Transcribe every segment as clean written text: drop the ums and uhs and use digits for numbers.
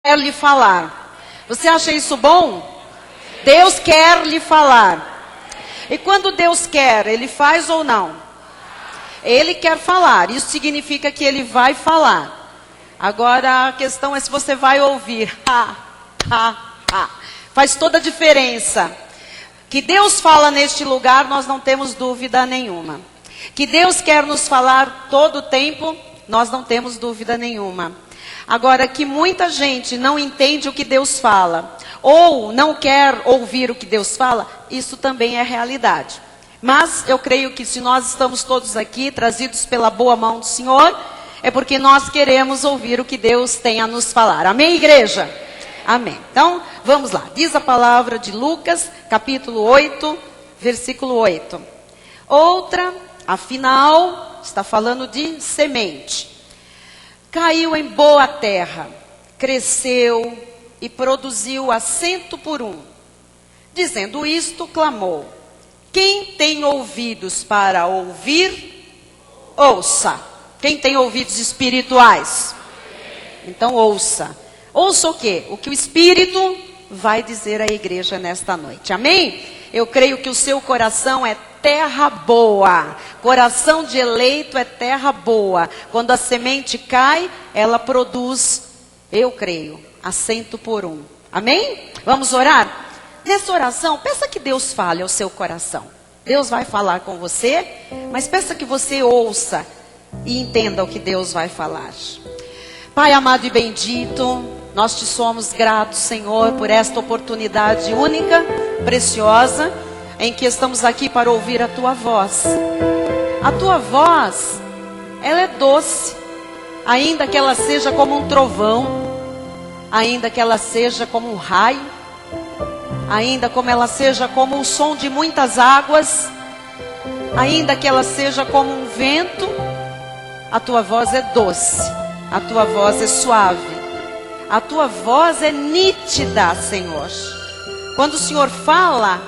quer lhe falar. Você acha isso bom? Deus quer lhe falar. E quando Deus quer, Ele faz ou não? Ele quer falar. Isso significa que Ele vai falar. Agora a questão é se você vai ouvir. Faz toda a diferença. Que Deus fala neste lugar, nós não temos dúvida nenhuma. Que Deus quer nos falar todo o tempo, nós não temos dúvida nenhuma. Agora, que muita gente não entende o que Deus fala, ou não quer ouvir o que Deus fala, isso também é realidade. Mas eu creio que se nós estamos todos aqui, trazidos pela boa mão do Senhor, é porque nós queremos ouvir o que Deus tem a nos falar. Amém, igreja? Amém. Então, vamos lá. Diz a palavra de Lucas, capítulo 8, versículo 8. Outra, afinal, está falando de semente. Caiu em boa terra, cresceu e produziu a 100 por 1. Dizendo isto, clamou: quem tem ouvidos para ouvir, ouça. Quem tem ouvidos espirituais? Então ouça. Ouça o quê? O que o Espírito vai dizer à igreja nesta noite. Amém? Eu creio que o seu coração é terra boa. Coração de eleito é terra boa. Quando a semente cai, ela produz, eu creio, a 100 por 1. Amém? Vamos orar? Nessa oração, peça que Deus fale ao seu coração. Deus vai falar com você, mas peça que você ouça e entenda o que Deus vai falar. Pai amado e bendito, nós te somos gratos, Senhor, por esta oportunidade única, preciosa, em que estamos aqui para ouvir a Tua voz. A Tua voz, ela é doce, ainda que ela seja como um trovão, ainda que ela seja como um raio, ainda como ela seja como o som de muitas águas, ainda que ela seja como um vento, a Tua voz é doce, a Tua voz é suave, a Tua voz é nítida, Senhor. Quando o Senhor fala,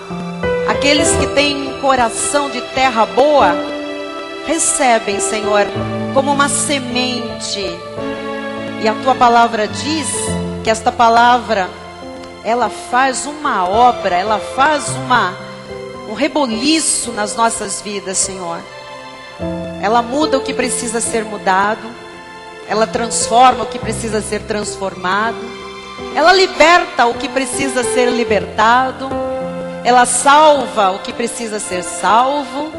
aqueles que têm um coração de terra boa, recebem, Senhor, como uma semente. E a Tua palavra diz que esta palavra, ela faz uma obra, ela faz um reboliço nas nossas vidas, Senhor. Ela muda o que precisa ser mudado, ela transforma o que precisa ser transformado, ela liberta o que precisa ser libertado, ela salva o que precisa ser salvo,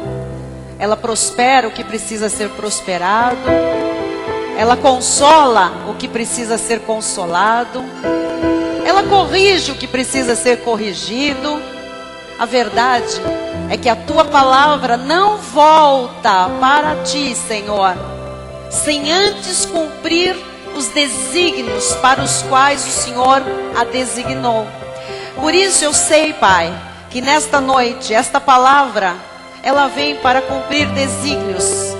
ela prospera o que precisa ser prosperado, ela consola o que precisa ser consolado, ela corrige o que precisa ser corrigido. A verdade é que a Tua palavra não volta para Ti, Senhor, sem antes cumprir os desígnios para os quais o Senhor a designou. Por isso eu sei, Pai, que nesta noite, esta palavra, ela vem para cumprir desígnios.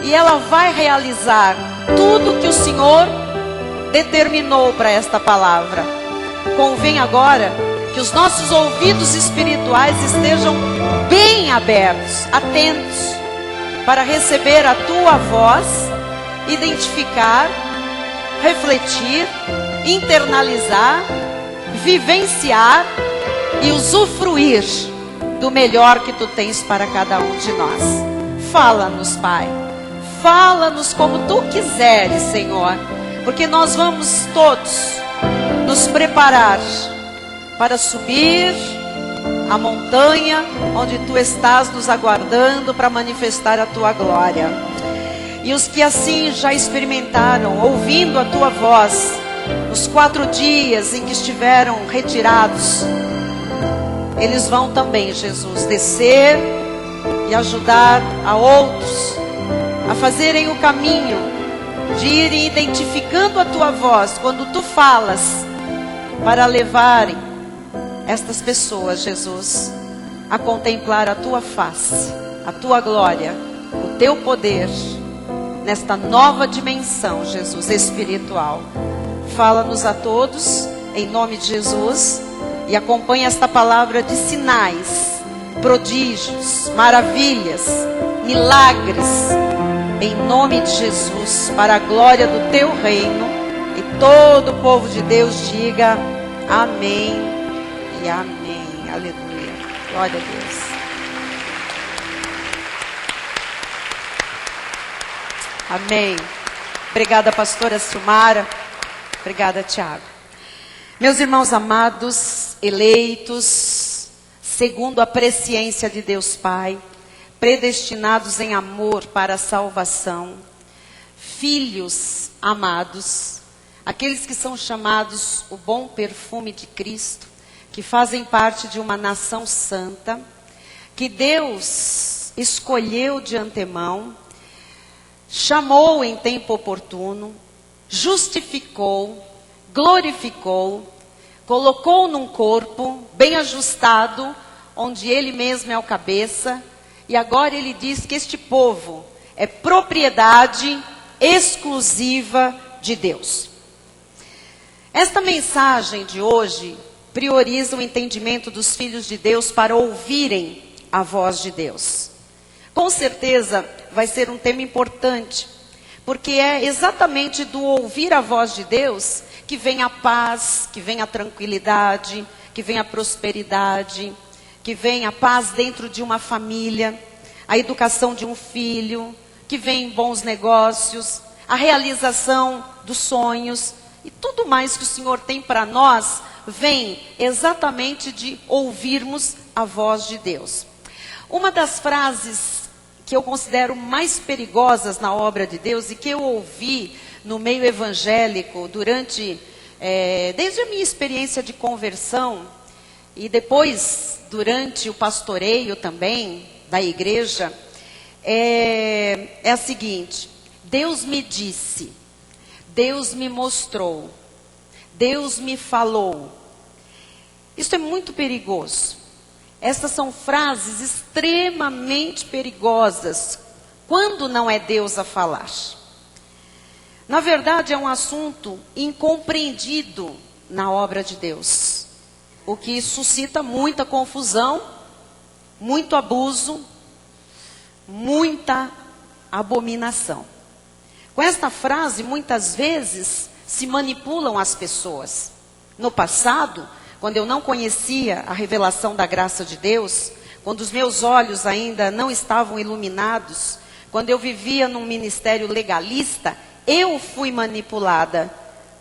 E ela vai realizar tudo que o Senhor determinou para esta palavra. Convém agora que os nossos ouvidos espirituais estejam bem abertos, atentos, para receber a Tua voz, identificar, refletir, internalizar, vivenciar e usufruir do melhor que Tu tens para cada um de nós. Fala-nos, Pai. Fala-nos como Tu quiseres, Senhor. Porque nós vamos todos nos preparar para subir a montanha onde Tu estás nos aguardando para manifestar a Tua glória. E os que assim já experimentaram, ouvindo a Tua voz, nos 4 dias em que estiveram retirados, eles vão também, Jesus, descer e ajudar a outros a fazerem o caminho de irem identificando a Tua voz quando Tu falas, para levarem estas pessoas, Jesus, a contemplar a Tua face, a Tua glória, o Teu poder, nesta nova dimensão, Jesus, espiritual. Fala-nos a todos, em nome de Jesus, e acompanha esta palavra de sinais, prodígios, maravilhas, milagres, em nome de Jesus, para a glória do Teu reino e todo o povo de Deus diga amém e amém. Aleluia. Glória a Deus. Amém. Obrigada, pastora Silmara. Obrigada, Tiago. Meus irmãos amados, eleitos, segundo a presciência de Deus Pai, predestinados em amor para a salvação, filhos amados, aqueles que são chamados o bom perfume de Cristo, que fazem parte de uma nação santa, que Deus escolheu de antemão, chamou em tempo oportuno, justificou, glorificou, colocou num corpo bem ajustado, onde Ele mesmo é o cabeça, e agora Ele diz que este povo é propriedade exclusiva de Deus. Esta mensagem de hoje prioriza o entendimento dos filhos de Deus para ouvirem a voz de Deus. Com certeza vai ser um tema importante, porque é exatamente do ouvir a voz de Deus que vem a paz, que vem a tranquilidade, que vem a prosperidade, que vem a paz dentro de uma família, a educação de um filho, que vem bons negócios, a realização dos sonhos e tudo mais que o Senhor tem para nós, vem exatamente de ouvirmos a voz de Deus. Uma das frases que eu considero mais perigosas na obra de Deus e que eu ouvi no meio evangélico desde a minha experiência de conversão e depois durante o pastoreio também da igreja, é a seguinte: Deus me disse, Deus me mostrou, Deus me falou. Isso é muito perigoso. Essas são frases extremamente perigosas quando não é Deus a falar. Na verdade, é um assunto incompreendido na obra de Deus, o que suscita muita confusão, muito abuso, muita abominação. Com esta frase, muitas vezes, se manipulam as pessoas. No passado, quando eu não conhecia a revelação da graça de Deus, quando os meus olhos ainda não estavam iluminados, quando eu vivia num ministério legalista, eu fui manipulada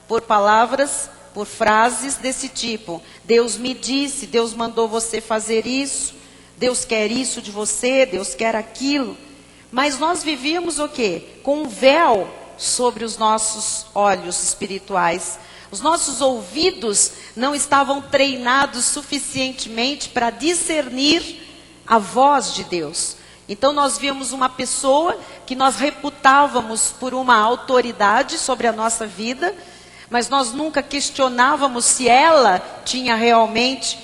por palavras, por frases desse tipo. Deus me disse, Deus mandou você fazer isso, Deus quer isso de você, Deus quer aquilo. Mas nós vivíamos o quê? Com um véu sobre os nossos olhos espirituais. Os nossos ouvidos não estavam treinados suficientemente para discernir a voz de Deus. Então nós víamos uma pessoa que nós reputávamos por uma autoridade sobre a nossa vida, mas nós nunca questionávamos se ela tinha realmente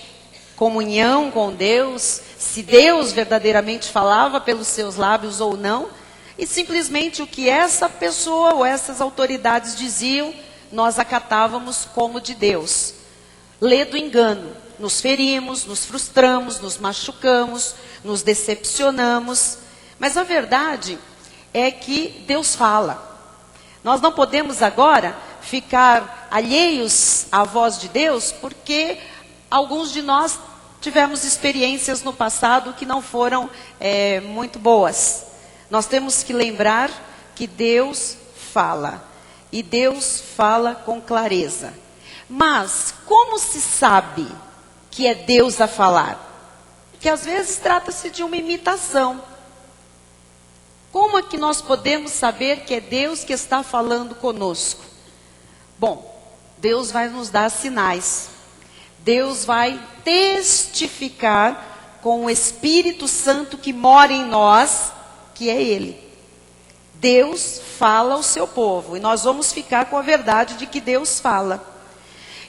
comunhão com Deus, se Deus verdadeiramente falava pelos seus lábios ou não, e simplesmente o que essa pessoa ou essas autoridades diziam, nós acatávamos como de Deus. Lê do engano, nos ferimos, nos frustramos, nos machucamos, nos decepcionamos, mas a verdade é que Deus fala. Nós não podemos agora ficar alheios à voz de Deus, porque alguns de nós tivemos experiências no passado que não foram muito boas. Nós temos que lembrar que Deus fala. E Deus fala com clareza. Mas como se sabe que é Deus a falar? Porque às vezes trata-se de uma imitação. Como é que nós podemos saber que é Deus que está falando conosco? Bom, Deus vai nos dar sinais. Deus vai testificar com o Espírito Santo que mora em nós, que é Ele. Deus fala ao seu povo, e nós vamos ficar com a verdade de que Deus fala.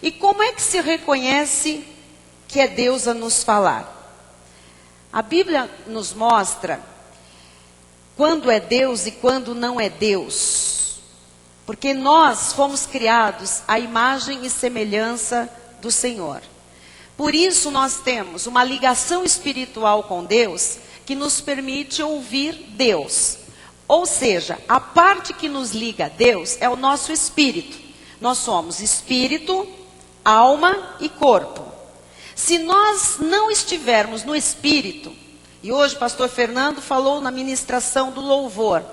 E como é que se reconhece que é Deus a nos falar? A Bíblia nos mostra quando é Deus e quando não é Deus. Porque nós fomos criados à imagem e semelhança do Senhor. Por isso nós temos uma ligação espiritual com Deus que nos permite ouvir Deus. Ou seja, a parte que nos liga a Deus é o nosso espírito. nós somos espírito, alma e corpo. Se nós não estivermos no espírito, e hoje o pastor Fernando falou na ministração do louvor,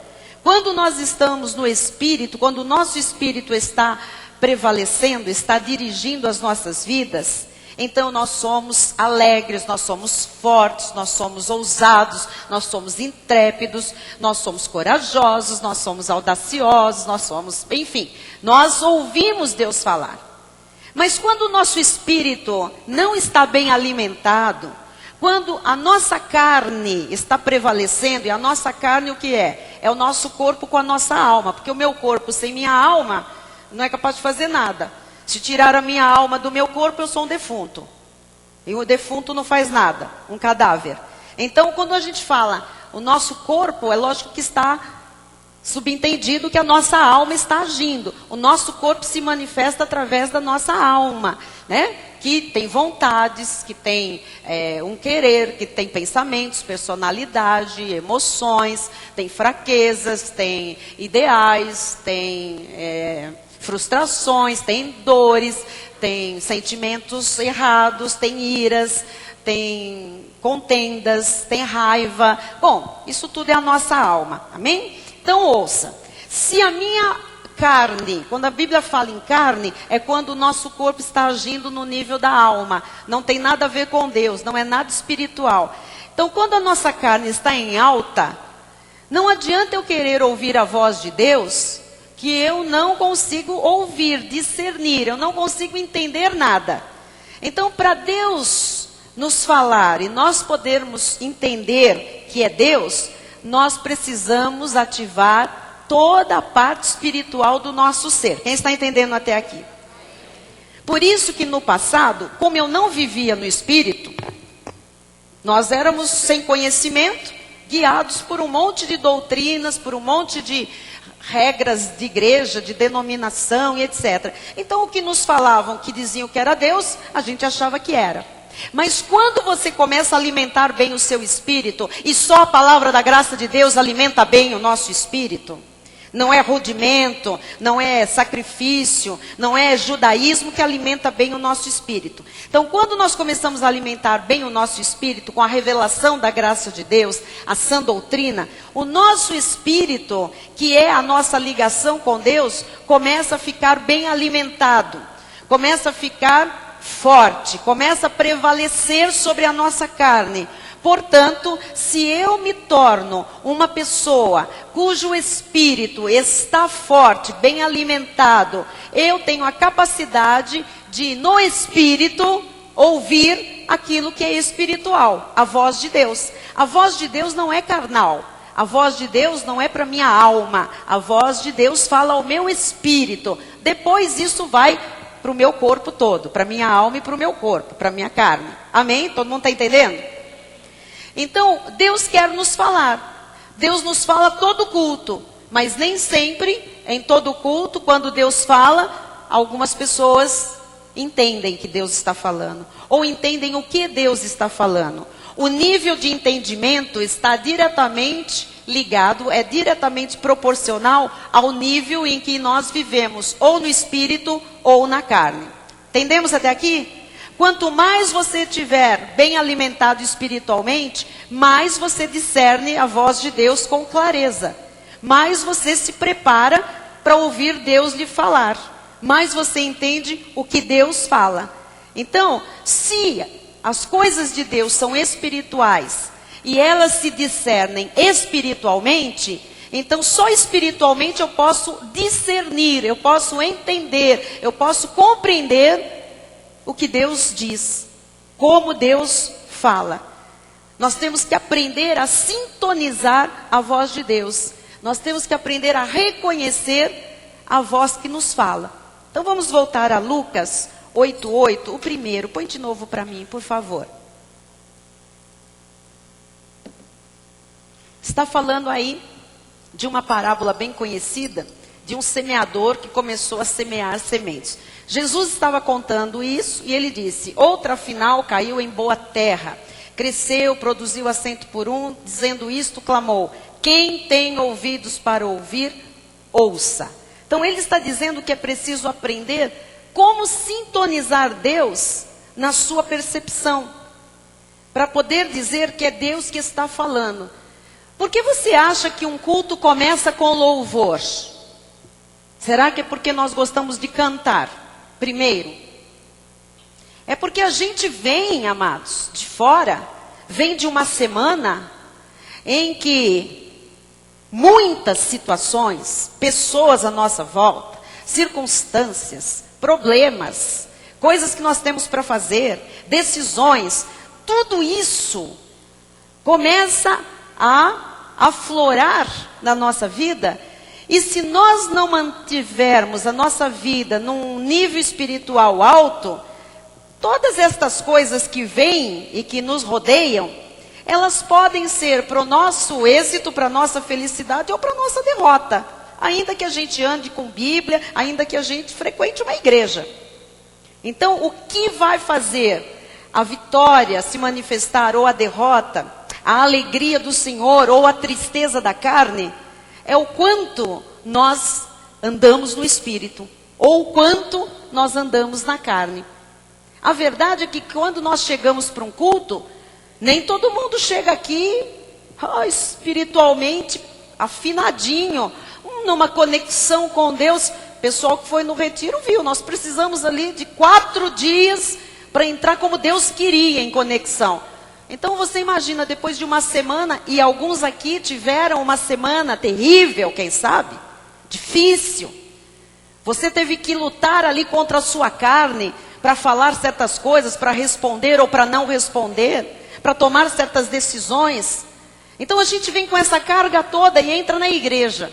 quando nós estamos no espírito, quando o nosso espírito está prevalecendo, está dirigindo as nossas vidas, então nós somos alegres, nós somos fortes, nós somos ousados, nós somos intrépidos, nós somos corajosos, nós somos audaciosos, nós somos, enfim, nós ouvimos Deus falar. Mas quando o nosso espírito não está bem alimentado, quando a nossa carne está prevalecendo, e a nossa carne o que é? É o nosso corpo com a nossa alma, porque o meu corpo sem minha alma não é capaz de fazer nada. Se tirar a minha alma do meu corpo, eu sou um defunto. E o defunto não faz nada, um cadáver. Então, quando a gente fala, o nosso corpo, é lógico que está subentendido que a nossa alma está agindo. O nosso corpo se manifesta através da nossa alma, né? Que tem vontades, que tem um querer, que tem pensamentos, personalidade, emoções, tem fraquezas, tem ideais, tem frustrações, tem dores, tem sentimentos errados, tem iras, tem contendas, tem raiva. Bom, isso tudo é a nossa alma, amém? Então ouça, se a minha carne, quando a Bíblia fala em carne, é quando o nosso corpo está agindo no nível da alma, não tem nada a ver com Deus, não é nada espiritual. Então quando a nossa carne está em alta, não adianta eu querer ouvir a voz de Deus, que eu não consigo ouvir, discernir, eu não consigo entender nada. Então para Deus nos falar e nós podermos entender que é Deus, nós precisamos ativar toda a parte espiritual do nosso ser. Quem está entendendo até aqui? Por isso que no passado, como eu não vivia no espírito, nós éramos sem conhecimento, guiados por um monte de doutrinas, por um monte de regras de igreja, de denominação e etc. Então o que nos falavam, que diziam que era Deus, a gente achava que era. Mas quando você começa a alimentar bem o seu espírito, e só a palavra da graça de Deus alimenta bem o nosso espírito, não é rudimento, não é sacrifício, não é judaísmo que alimenta bem o nosso espírito. Então quando nós começamos a alimentar bem o nosso espírito, com a revelação da graça de Deus, a sã doutrina, o nosso espírito, que é a nossa ligação com Deus, começa a ficar bem alimentado, começa a ficar forte, começa a prevalecer sobre a nossa carne. Portanto, se eu me torno uma pessoa cujo espírito está forte, bem alimentado, eu tenho a capacidade de, no espírito, ouvir aquilo que é espiritual, a voz de Deus. A voz de Deus não é carnal. A voz de Deus não é para minha alma. A voz de Deus fala ao meu espírito. Depois isso vai para o meu corpo todo, para minha alma e para o meu corpo, para minha carne. Amém? Todo mundo está entendendo? Então, Deus quer nos falar. Deus nos fala todo culto, mas nem sempre, em todo culto, quando Deus fala, algumas pessoas entendem que Deus está falando, ou entendem o que Deus está falando. O nível de entendimento está diretamente ligado, é diretamente proporcional ao nível em que nós vivemos, ou no espírito ou na carne. Entendemos até aqui? Quanto mais você estiver bem alimentado espiritualmente, mais você discerne a voz de Deus com clareza. Mais você se prepara para ouvir Deus lhe falar. Mais você entende o que Deus fala. Então, se as coisas de Deus são espirituais e elas se discernem espiritualmente, então só espiritualmente eu posso discernir, eu posso entender, eu posso compreender o que Deus diz, como Deus fala. Nós temos que aprender a sintonizar a voz de Deus. Nós temos que aprender a reconhecer a voz que nos fala. Então vamos voltar a Lucas 8:8, o primeiro. Põe de novo para mim, por favor. Está falando aí de uma parábola bem conhecida, de um semeador que começou a semear sementes. Jesus estava contando isso e ele disse: outra afinal caiu em boa terra, cresceu, produziu a 100 por 1, dizendo isto, clamou: quem tem ouvidos para ouvir, ouça. Então ele está dizendo que é preciso aprender como sintonizar Deus na sua percepção, para poder dizer que é Deus que está falando. Por que você acha que um culto começa com louvor? Será que é porque nós gostamos de cantar primeiro? É porque a gente vem, amados, de fora, vem de uma semana em que muitas situações, pessoas à nossa volta, circunstâncias, problemas, coisas que nós temos para fazer, decisões, tudo isso começa a aflorar na nossa vida. E se nós não mantivermos a nossa vida num nível espiritual alto, todas estas coisas que vêm e que nos rodeiam, elas podem ser para o nosso êxito, para a nossa felicidade ou para a nossa derrota. Ainda que a gente ande com Bíblia, ainda que a gente frequente uma igreja. Então, o que vai fazer a vitória se manifestar ou a derrota, a alegria do Senhor ou a tristeza da carne, é o quanto nós andamos no Espírito, ou o quanto nós andamos na carne. A verdade é que quando nós chegamos para um culto, nem todo mundo chega aqui espiritualmente afinadinho, numa conexão com Deus. O pessoal que foi no retiro viu, nós precisamos ali de 4 dias para entrar como Deus queria em conexão. Então você imagina, depois de uma semana, e alguns aqui tiveram uma semana terrível, quem sabe, difícil. Você teve que lutar ali contra a sua carne, para falar certas coisas, para responder ou para não responder, para tomar certas decisões. Então a gente vem com essa carga toda e entra na igreja.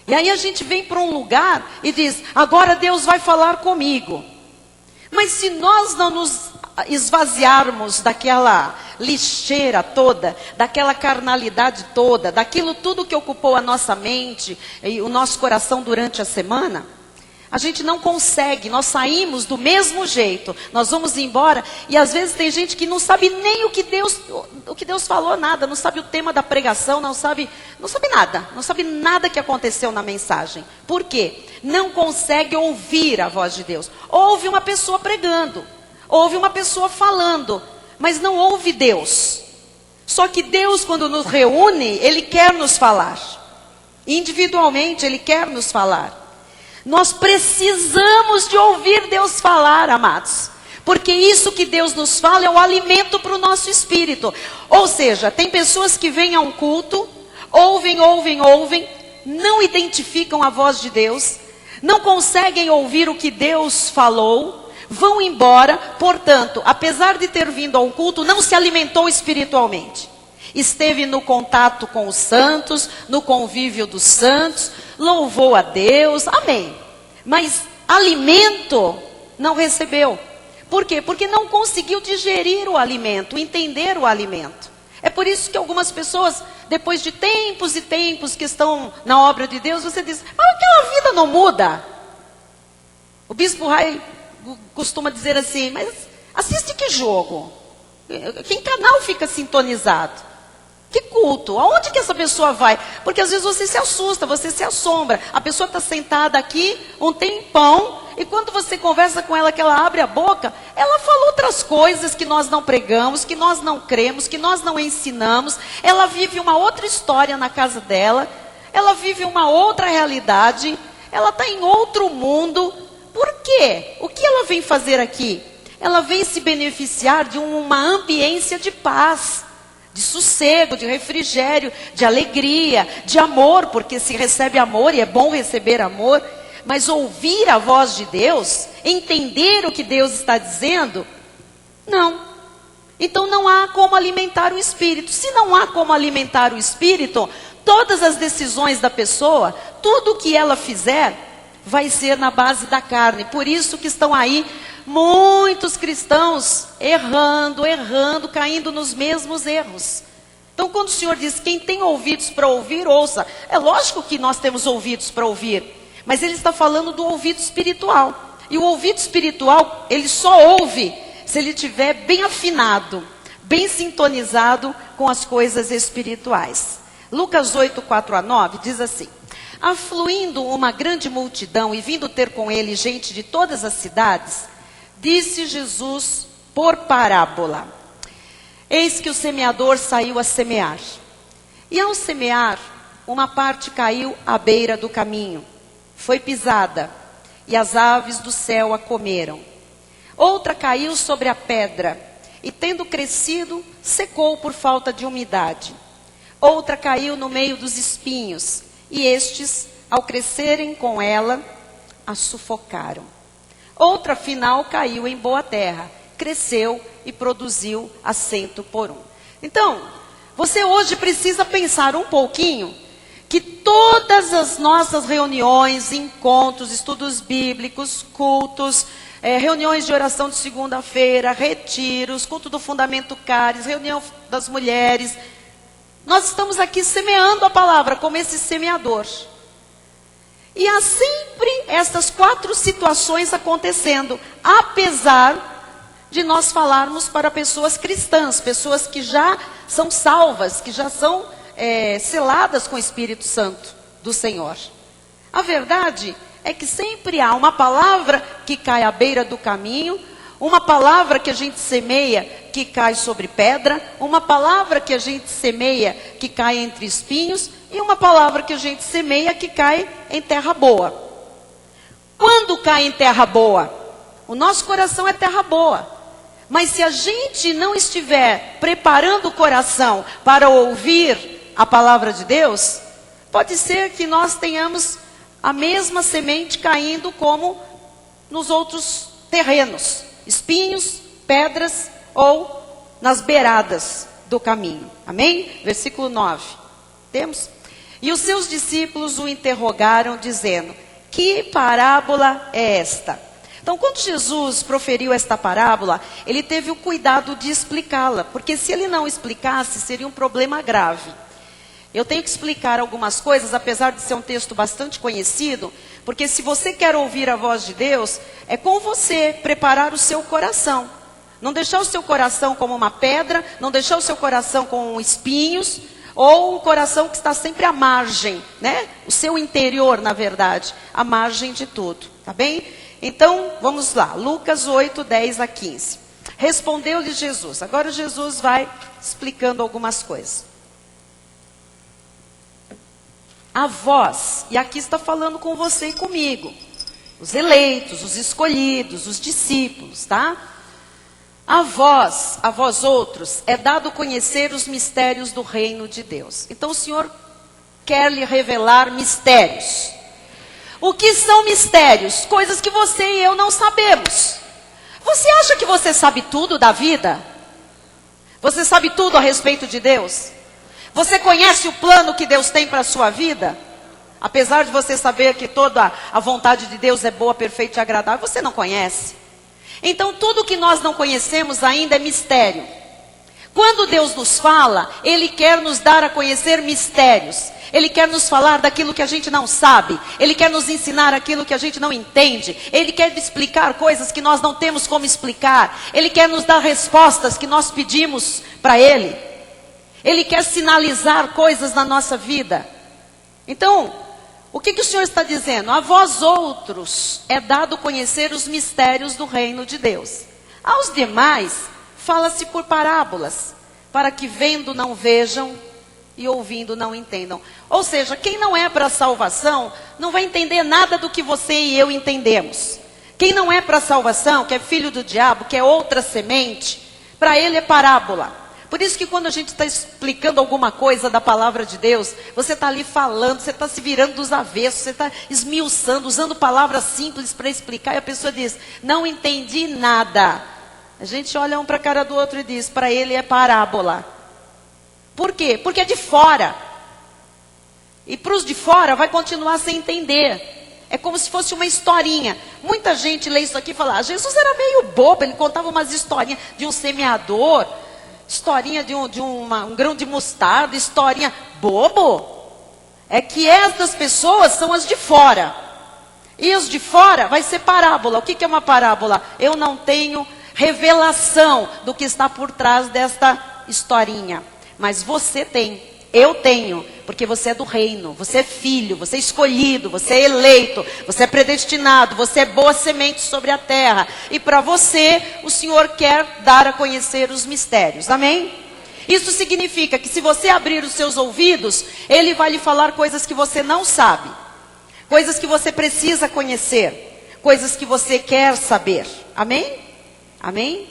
E aí a gente vem para um lugar e diz, agora Deus vai falar comigo. Mas se nós não nos esvaziarmos daquela lixeira toda, daquela carnalidade toda, daquilo tudo que ocupou a nossa mente e o nosso coração durante a semana, a gente não consegue, nós saímos do mesmo jeito, nós vamos embora, e às vezes tem gente que não sabe nem o que Deus falou, nada, não sabe o tema da pregação, não sabe nada que aconteceu na mensagem. Por quê? Não consegue ouvir a voz de Deus. Ouve uma pessoa pregando, ouve uma pessoa falando, mas não ouve Deus. Só que Deus, quando nos reúne, Ele quer nos falar. Individualmente, Ele quer nos falar. Nós precisamos de ouvir Deus falar, amados. Porque isso que Deus nos fala é o alimento para o nosso espírito. Ou seja, tem pessoas que vêm a um culto, ouvem, não identificam a voz de Deus, não conseguem ouvir o que Deus falou, vão embora. Portanto, apesar de ter vindo ao culto, não se alimentou espiritualmente. Esteve no contato com os santos, no convívio dos santos, louvou a Deus, amém. Mas alimento não recebeu. Por quê? Porque não conseguiu digerir o alimento, entender o alimento. É por isso que algumas pessoas, depois de tempos e tempos que estão na obra de Deus, você diz, mas aquela vida não muda. O bispo Rai costuma dizer assim, mas assiste que jogo? Que canal fica sintonizado? Que culto? Aonde que essa pessoa vai? Porque às vezes você se assusta, você se assombra. A pessoa está sentada aqui um tempão, e quando você conversa com ela, que ela abre a boca, ela fala outras coisas que nós não pregamos, que nós não cremos, que nós não ensinamos. Ela vive uma outra história na casa dela, ela vive uma outra realidade, ela está em outro mundo. Por quê? O que ela vem fazer aqui? Ela vem se beneficiar de uma ambiência de paz, de sossego, de refrigério, de alegria, de amor, porque se recebe amor e é bom receber amor, mas ouvir a voz de Deus, entender o que Deus está dizendo, não. Então não há como alimentar o espírito. Se não há como alimentar o espírito, todas as decisões da pessoa, tudo o que ela fizer, vai ser na base da carne. Por isso que estão aí muitos cristãos errando, caindo nos mesmos erros. Então quando o Senhor diz, quem tem ouvidos para ouvir, ouça. É lógico que nós temos ouvidos para ouvir, mas Ele está falando do ouvido espiritual. E o ouvido espiritual, ele só ouve se ele estiver bem afinado, bem sintonizado com as coisas espirituais. Lucas 8, 4 a 9 diz assim: Afluindo uma grande multidão e vindo ter com ele gente de todas as cidades, disse Jesus por parábola: eis que o semeador saiu a semear. E ao semear, uma parte caiu à beira do caminho, foi pisada, e as aves do céu a comeram. Outra caiu sobre a pedra, e tendo crescido, secou por falta de umidade. Outra caiu no meio dos espinhos, e estes, ao crescerem com ela, a sufocaram. Outra, afinal, caiu em boa terra, cresceu e produziu a 100 por 1. Então, você hoje precisa pensar um pouquinho que todas as nossas reuniões, encontros, estudos bíblicos, cultos, reuniões de oração de segunda-feira, retiros, culto do Fundamento Caris, reunião das mulheres, nós estamos aqui semeando a palavra como esse semeador. E há sempre essas 4 situações acontecendo, apesar de nós falarmos para pessoas cristãs, pessoas que já são salvas, que já são seladas com o Espírito Santo do Senhor. A verdade é que sempre há uma palavra que cai à beira do caminho, uma palavra que a gente semeia que cai sobre pedra, uma palavra que a gente semeia que cai entre espinhos, e uma palavra que a gente semeia que cai em terra boa. Quando cai em terra boa? O nosso coração é terra boa. Mas se a gente não estiver preparando o coração para ouvir a palavra de Deus, pode ser que nós tenhamos a mesma semente caindo como nos outros terrenos, espinhos, pedras ou nas beiradas do caminho. Amém? Versículo 9. Temos? E os seus discípulos o interrogaram, dizendo: que parábola é esta? Então, quando Jesus proferiu esta parábola, ele teve o cuidado de explicá-la, porque se ele não explicasse, seria um problema grave. Eu tenho que explicar algumas coisas, apesar de ser um texto bastante conhecido, porque se você quer ouvir a voz de Deus, é com você preparar o seu coração. Não deixar o seu coração como uma pedra, não deixar o seu coração com espinhos, ou um coração que está sempre à margem, né? O seu interior, na verdade, à margem de tudo, tá bem? Então, vamos lá, Lucas 8, 10 a 15. Respondeu-lhe Jesus. Agora Jesus vai explicando algumas coisas. A vós, e aqui está falando com você e comigo, os eleitos, os escolhidos, os discípulos, tá? A vós outros, é dado conhecer os mistérios do reino de Deus. Então o Senhor quer lhe revelar mistérios. O que são mistérios? Coisas que você e eu não sabemos. Você acha que você sabe tudo da vida? Você sabe tudo a respeito de Deus? Você conhece o plano que Deus tem para a sua vida? Apesar de você saber que toda a vontade de Deus é boa, perfeita e agradável, você não conhece. Então tudo que nós não conhecemos ainda é mistério. Quando Deus nos fala, Ele quer nos dar a conhecer mistérios. Ele quer nos falar daquilo que a gente não sabe. Ele quer nos ensinar aquilo que a gente não entende. Ele quer explicar coisas que nós não temos como explicar. Ele quer nos dar respostas que nós pedimos para Ele. Ele quer sinalizar coisas na nossa vida. Então, o que o Senhor está dizendo? A vós outros é dado conhecer os mistérios do reino de Deus. Aos demais, fala-se por parábolas, para que vendo não vejam e ouvindo não entendam. Ou seja, quem não é para a salvação, não vai entender nada do que você e eu entendemos. Quem não é para a salvação, que é filho do diabo, que é outra semente, para ele é parábola. Por isso que quando a gente está explicando alguma coisa da palavra de Deus, você está ali falando, você está se virando dos avessos, você está esmiuçando, usando palavras simples para explicar, e a pessoa diz: não entendi nada. A gente olha um para a cara do outro e diz: para ele é parábola. Por quê? Porque é de fora. E para os de fora vai continuar sem entender. É como se fosse uma historinha. Muita gente lê isso aqui e fala: Jesus era meio bobo, ele contava umas historinhas de um semeador, historinha de um grão de mostarda, historinha bobo. É que essas pessoas são as de fora. E os de fora vai ser parábola. O que é uma parábola? Eu não tenho revelação do que está por trás desta historinha. Mas você tem, eu tenho, Porque você é do reino, você é filho, você é escolhido, você é eleito, você é predestinado, você é boa semente sobre a terra. E para você, o Senhor quer dar a conhecer os mistérios. Amém? Isso significa que se você abrir os seus ouvidos, Ele vai lhe falar coisas que você não sabe. Coisas que você precisa conhecer. Coisas que você quer saber. Amém? Amém?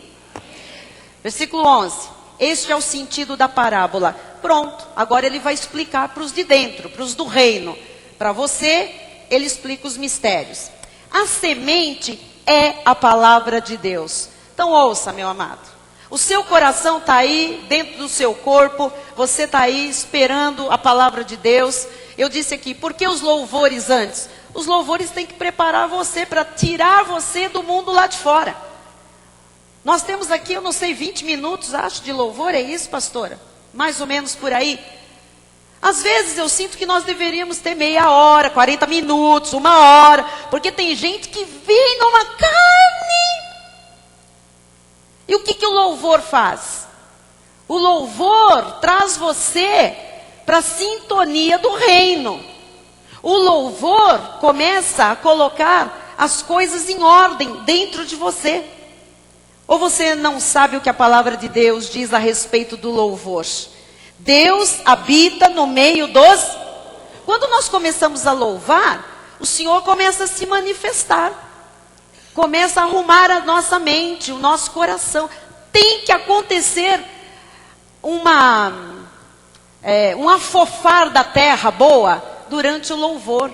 Versículo 11. Este é o sentido da parábola. Pronto, agora ele vai explicar para os de dentro, para os do reino. Para você, ele explica os mistérios. A semente é a palavra de Deus. Então ouça, meu amado. O seu coração está aí, dentro do seu corpo. Você está aí esperando a palavra de Deus. Eu disse aqui, por que os louvores antes? Os louvores têm que preparar você para tirar você do mundo lá de fora. Nós temos aqui, eu não sei, 20 minutos, acho, de louvor, é isso, pastora? Mais ou menos por aí. Às vezes eu sinto que nós deveríamos ter meia hora, 40 minutos, 1 hora, porque tem gente que vem numa carne. E o que o louvor faz? O louvor traz você para a sintonia do reino. O louvor começa a colocar as coisas em ordem dentro de você. Ou você não sabe o que a palavra de Deus diz a respeito do louvor? Deus habita no meio dos... Quando nós começamos a louvar, o Senhor começa a se manifestar. Começa a arrumar a nossa mente, o nosso coração. Tem que acontecer um afofar da terra boa durante o louvor.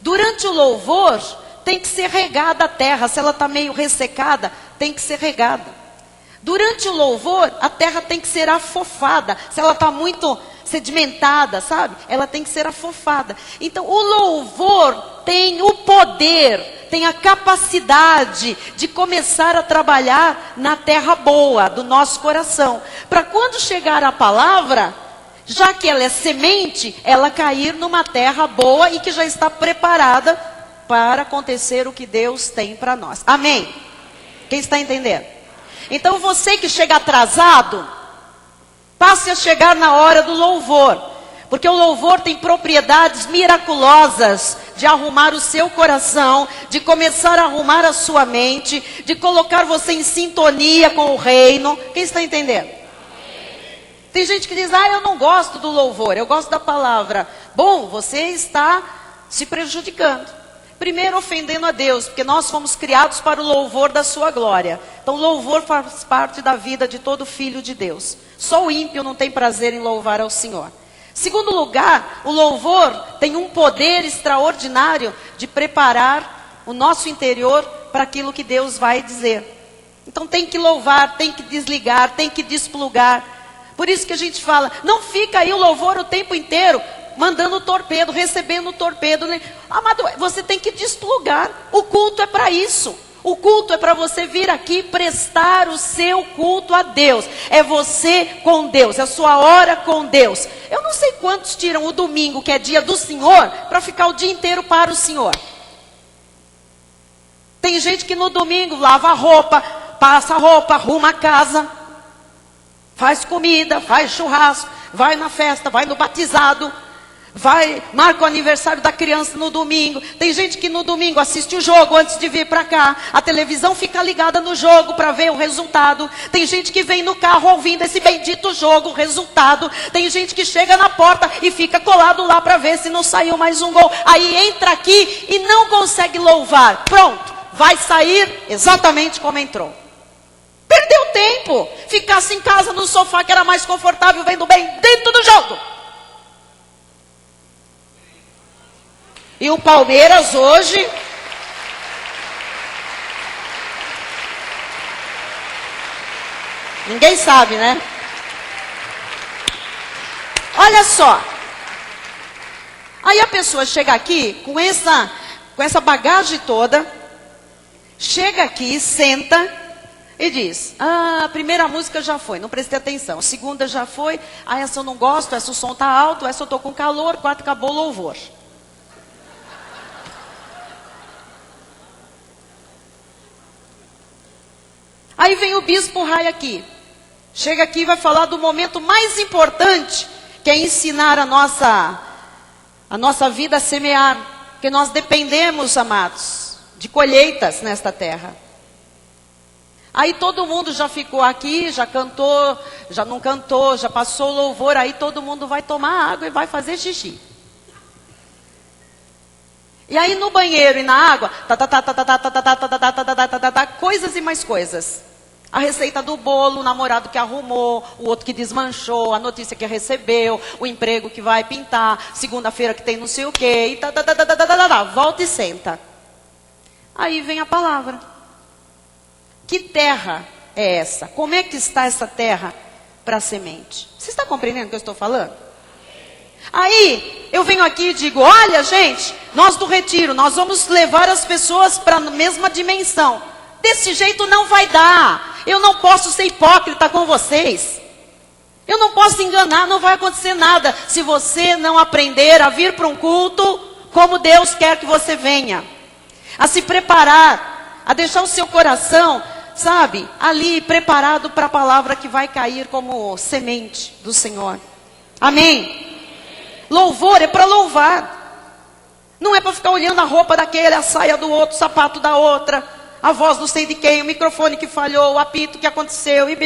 Durante o louvor, tem que ser regada a terra. Se ela está meio ressecada, tem que ser regada. Durante o louvor, a terra tem que ser afofada. Se ela está muito sedimentada, sabe? Ela tem que ser afofada. Então, o louvor tem o poder, tem a capacidade de começar a trabalhar na terra boa do nosso coração. Para quando chegar a palavra, já que ela é semente, ela cair numa terra boa e que já está preparada para acontecer o que Deus tem para nós. Amém? Quem está entendendo? Então você que chega atrasado, passe a chegar na hora do louvor. Porque o louvor tem propriedades miraculosas de arrumar o seu coração, de começar a arrumar a sua mente, de colocar você em sintonia com o reino. Quem está entendendo? Tem gente que diz, eu não gosto do louvor, eu gosto da palavra. Bom, você está se prejudicando. Primeiro ofendendo a Deus, porque nós fomos criados para o louvor da sua glória. Então louvor faz parte da vida de todo filho de Deus. Só o ímpio não tem prazer em louvar ao Senhor. Segundo lugar, o louvor tem um poder extraordinário de preparar o nosso interior para aquilo que Deus vai dizer. Então tem que louvar, tem que desligar, tem que desplugar. Por isso que a gente fala, não fica aí o louvor o tempo inteiro, mandando torpedo, recebendo torpedo. Né? Amado, você tem que desplugar. O culto é para isso. O culto é para você vir aqui prestar o seu culto a Deus. É você com Deus, é a sua hora com Deus. Eu não sei quantos tiram o domingo, que é dia do Senhor, para ficar o dia inteiro para o Senhor. Tem gente que no domingo lava a roupa, passa a roupa, arruma a casa, faz comida, faz churrasco, vai na festa, vai no batizado, marca o aniversário da criança no domingo. Tem gente que no domingo assiste o jogo antes de vir para cá. A televisão fica ligada no jogo para ver o resultado. Tem gente que vem no carro ouvindo esse bendito jogo, o resultado. Tem gente que chega na porta e fica colado lá para ver se não saiu mais um gol. Aí entra aqui e não consegue louvar. Pronto, vai sair exatamente como entrou. Perdeu tempo. Ficasse em casa no sofá que era mais confortável, vendo bem dentro do jogo. E o Palmeiras hoje... Ninguém sabe, né? Olha só. Aí a pessoa chega aqui com essa bagagem toda. Chega aqui, senta e diz, a primeira música já foi, não prestei atenção. A segunda já foi, essa eu não gosto, essa o som tá alto, essa eu tô com calor, quarta acabou o louvor. Aí vem o bispo Rai aqui. Chega aqui e vai falar do momento mais importante quer ensinar a nossa vida a semear, porque nós dependemos, amados, de colheitas nesta terra. Aí todo mundo já ficou aqui, já cantou, já não cantou, já passou o louvor, aí todo mundo vai tomar água e vai fazer xixi. E aí no banheiro e na água, coisas e mais coisas. A receita do bolo, o namorado que arrumou, o outro que desmanchou, a notícia que recebeu, o emprego que vai pintar, segunda-feira que tem não sei o quê, e volta e senta. Aí vem a palavra. Que terra é essa? Como é que está essa terra para a semente? Você está compreendendo o que eu estou falando? Aí, eu venho aqui e digo, olha gente, nós do retiro, nós vamos levar as pessoas para a mesma dimensão. Desse jeito não vai dar. Eu não posso ser hipócrita com vocês. Eu não posso enganar, não vai acontecer nada se você não aprender a vir para um culto como Deus quer que você venha. A se preparar, a deixar o seu coração, sabe, ali preparado para a palavra que vai cair como semente do Senhor. Amém? Louvor é para louvar. Não é para ficar olhando a roupa daquele, a saia do outro, o sapato da outra, a voz não sei de quem, o microfone que falhou, o apito que aconteceu, e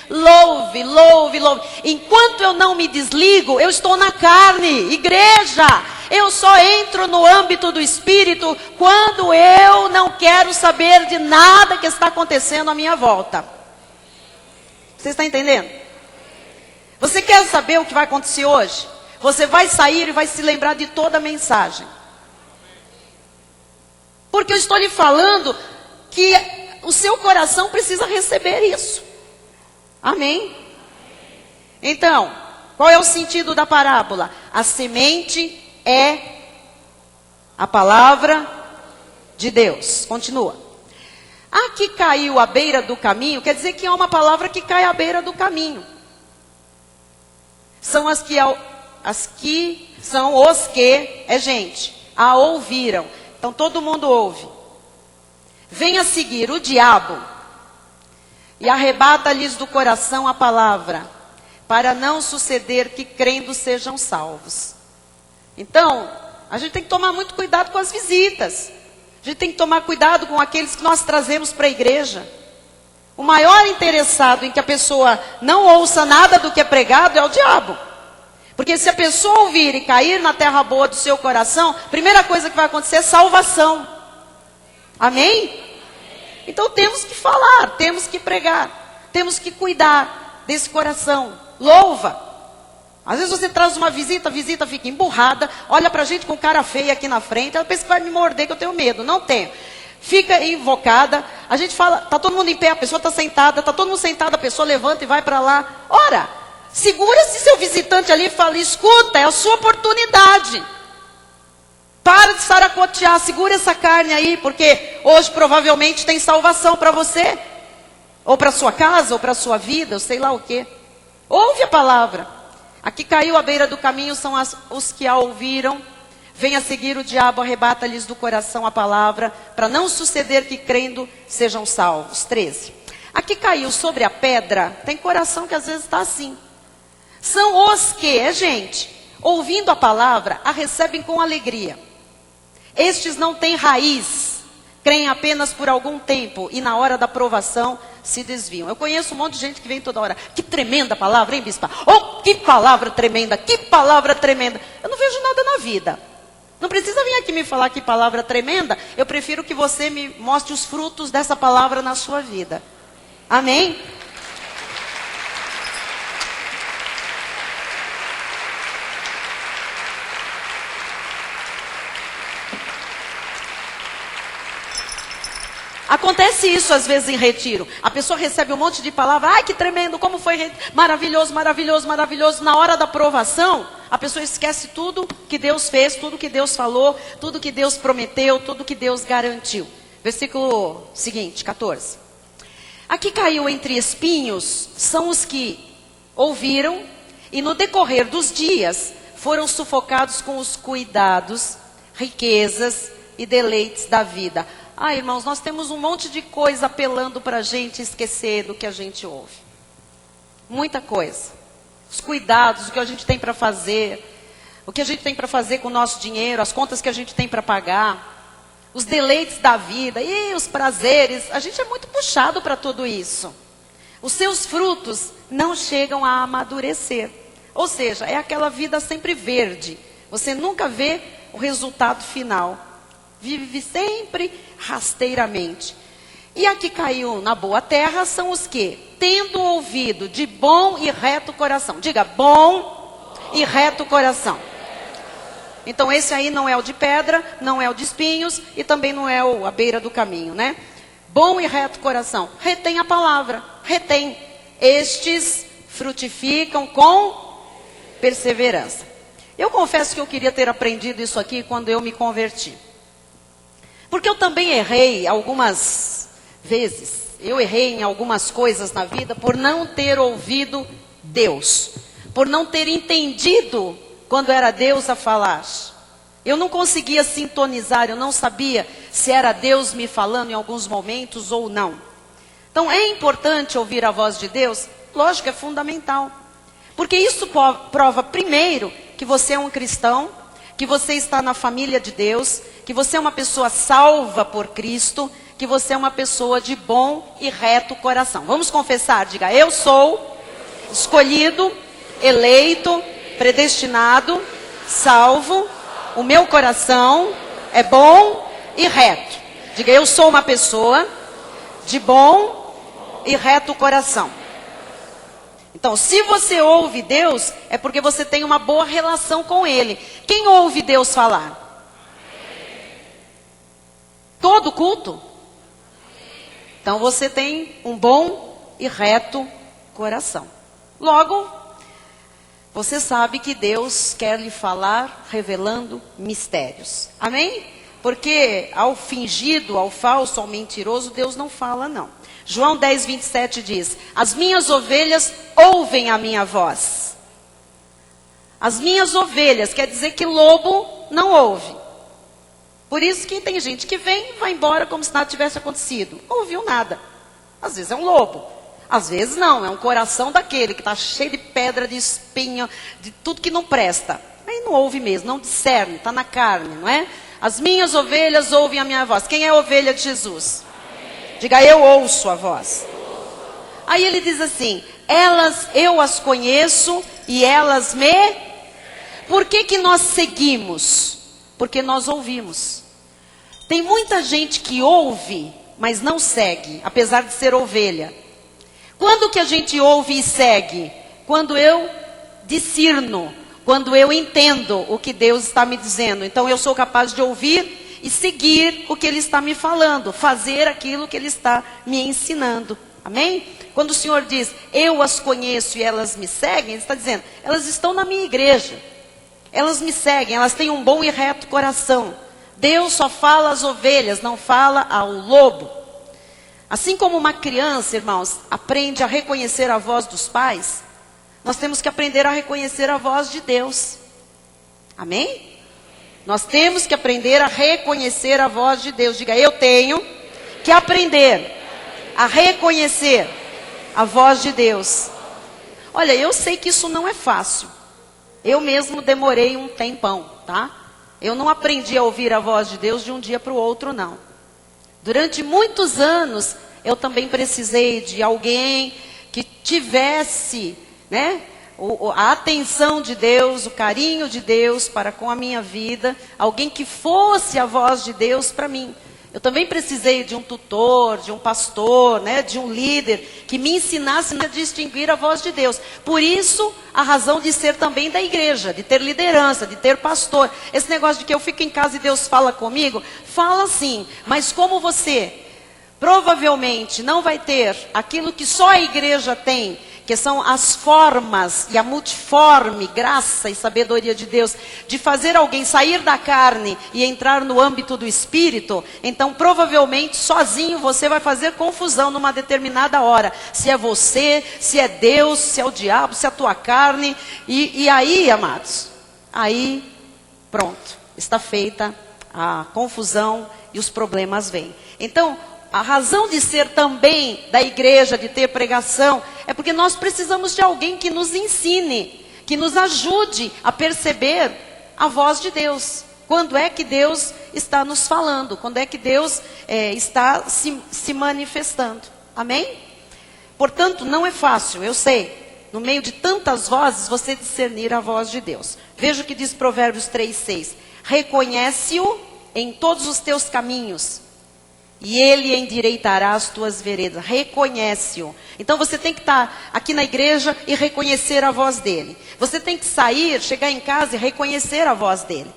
louve, louve, louve. Enquanto eu não me desligo, eu estou na carne, igreja. Eu só entro no âmbito do Espírito quando eu não quero saber de nada que está acontecendo à minha volta. Você está entendendo? Você quer saber o que vai acontecer hoje? Você vai sair e vai se lembrar de toda a mensagem. Porque eu estou lhe falando que o seu coração precisa receber isso. Amém? Então, qual é o sentido da parábola? A semente é a palavra de Deus. Continua. A que caiu à beira do caminho, quer dizer que é uma palavra que cai à beira do caminho. São os que a ouviram. Então todo mundo ouve. Vem a seguir o diabo e arrebata-lhes do coração a palavra, para não suceder que crendo sejam salvos. Então, a gente tem que tomar muito cuidado com as visitas. A gente tem que tomar cuidado com aqueles que nós trazemos para a igreja. O maior interessado em que a pessoa não ouça nada do que é pregado é o diabo. Porque se a pessoa ouvir e cair na terra boa do seu coração, a primeira coisa que vai acontecer é salvação. Amém? Então temos que falar, temos que pregar, temos que cuidar desse coração. Louva. Às vezes você traz uma visita, a visita fica emburrada, olha pra gente com cara feia aqui na frente, ela pensa que vai me morder, que eu tenho medo. Não tenho. Fica invocada, a gente fala, tá todo mundo em pé, a pessoa está sentada, tá todo mundo sentado, a pessoa levanta e vai para lá. Ora, segura esse seu visitante ali e fala, escuta, é a sua oportunidade. Para de saracotear, segura essa carne aí, porque hoje provavelmente tem salvação para você. Ou para sua casa, ou para sua vida, ou sei lá o quê. Ouve a palavra. Aqui caiu à beira do caminho são os que a ouviram. Vem a seguir o diabo, arrebata-lhes do coração a palavra, para não suceder que crendo sejam salvos. 13. Aqui caiu sobre a pedra, tem coração que às vezes está assim. São os que, gente, ouvindo a palavra, a recebem com alegria. Estes não têm raiz, creem apenas por algum tempo e na hora da provação se desviam. Eu conheço um monte de gente que vem toda hora. Que tremenda palavra, hein, bispa? Oh, que palavra tremenda, que palavra tremenda. Eu não vejo nada na vida. Não precisa vir aqui me falar que palavra tremenda. Eu prefiro que você me mostre os frutos dessa palavra na sua vida. Amém? Acontece isso às vezes em retiro. A pessoa recebe um monte de palavra. Ai, que tremendo, como foi maravilhoso, maravilhoso, maravilhoso. Na hora da provação, a pessoa esquece tudo que Deus fez, tudo que Deus falou, tudo que Deus prometeu, tudo que Deus garantiu. Versículo seguinte, 14. Aqui caiu entre espinhos, são os que ouviram e no decorrer dos dias foram sufocados com os cuidados, riquezas e deleites da vida. Ah, irmãos, nós temos um monte de coisa apelando para a gente esquecer do que a gente ouve. Muita coisa. os cuidados, o que a gente tem para fazer, o que a gente tem para fazer com o nosso dinheiro, as contas que a gente tem para pagar, os deleites da vida e os prazeres. A gente é muito puxado para tudo isso. Os seus frutos não chegam a amadurecer. Ou seja, é aquela vida sempre verde. Você nunca vê o resultado final. Vive sempre rasteiramente. E a que caiu na boa terra são os que, tendo ouvido de bom e reto coração. Diga, bom e reto coração. Então esse aí não é o de pedra, não é o de espinhos e também não é a beira do caminho, né? Bom e reto coração. Retém a palavra, retém. Estes frutificam com perseverança. Eu confesso que eu queria ter aprendido isso aqui quando eu me converti. Porque eu também errei algumas vezes. Eu errei em algumas coisas na vida por não ter ouvido Deus. Por não ter entendido quando era Deus a falar. Eu não conseguia sintonizar, eu não sabia se era Deus me falando em alguns momentos ou não. Então é importante ouvir a voz de Deus? Lógico, é fundamental. Porque isso prova primeiro que você é um cristão, que você está na família de Deus, que você é uma pessoa salva por Cristo, que você é uma pessoa de bom e reto coração. Vamos confessar, diga, eu sou escolhido, eleito, predestinado, salvo, o meu coração é bom e reto. Diga, eu sou uma pessoa de bom e reto coração. Então, se você ouve Deus, é porque você tem uma boa relação com Ele. Quem ouve Deus falar? Todo culto? Então, você tem um bom e reto coração. Logo, você sabe que Deus quer lhe falar revelando mistérios. Amém? Porque ao fingido, ao falso, ao mentiroso, Deus não fala, não. João 10, 27 diz, as minhas ovelhas ouvem a minha voz. As minhas ovelhas, quer dizer que lobo não ouve. Por isso que tem gente que vem e vai embora como se nada tivesse acontecido. Não ouviu nada. Às vezes é um lobo. Às vezes não, é um coração daquele que está cheio de pedra, de espinho, de tudo que não presta. Aí não ouve mesmo, não discerne, está na carne, não é? As minhas ovelhas ouvem a minha voz. Quem é a ovelha de Jesus? Diga, eu ouço a voz. Aí ele diz assim, eu as conheço e elas me... Por que nós seguimos? Porque nós ouvimos. Tem muita gente que ouve, mas não segue, apesar de ser ovelha. Quando que a gente ouve e segue? Quando eu discerno, quando eu entendo o que Deus está me dizendo. Então eu sou capaz de ouvir e seguir o que Ele está me falando, fazer aquilo que Ele está me ensinando. Amém? Quando o Senhor diz, eu as conheço e elas me seguem, Ele está dizendo, elas estão na minha igreja. Elas me seguem, elas têm um bom e reto coração. Deus só fala às ovelhas, não fala ao lobo. Assim como uma criança, irmãos, aprende a reconhecer a voz dos pais, nós temos que aprender a reconhecer a voz de Deus. Amém? Nós temos que aprender a reconhecer a voz de Deus. Diga, eu tenho que aprender a reconhecer a voz de Deus. Olha, eu sei que isso não é fácil. Eu mesmo demorei um tempão, tá? Eu não aprendi a ouvir a voz de Deus de um dia para o outro, não. Durante muitos anos, eu também precisei de alguém que tivesse, né, a atenção de Deus, o carinho de Deus para com a minha vida. Alguém que fosse a voz de Deus para mim. Eu também precisei de um tutor, de um pastor, né, de um líder que me ensinasse a distinguir a voz de Deus. Por isso, a razão de ser também da igreja, de ter liderança, de ter pastor. Esse negócio de que eu fico em casa e Deus fala comigo, fala sim, mas como você provavelmente não vai ter aquilo que só a igreja tem, que são as formas e a multiforme graça e sabedoria de Deus, de fazer alguém sair da carne e entrar no âmbito do espírito, então provavelmente sozinho você vai fazer confusão numa determinada hora. Se é você, se é Deus, se é o diabo, se é a tua carne. E aí, amados, aí pronto, está feita a confusão e os problemas vêm. Então, a razão de ser também da igreja, de ter pregação, é porque nós precisamos de alguém que nos ensine, que nos ajude a perceber a voz de Deus. Quando é que Deus está nos falando? Quando é que Deus está se manifestando? Amém? Portanto, não é fácil, eu sei, no meio de tantas vozes, você discernir a voz de Deus. Veja o que diz Provérbios 3:6. Reconhece-o em todos os teus caminhos, e ele endireitará as tuas veredas. Reconhece-o. Então você tem que estar aqui na igreja e reconhecer a voz dele. Você tem que sair, chegar em casa e reconhecer a voz dele.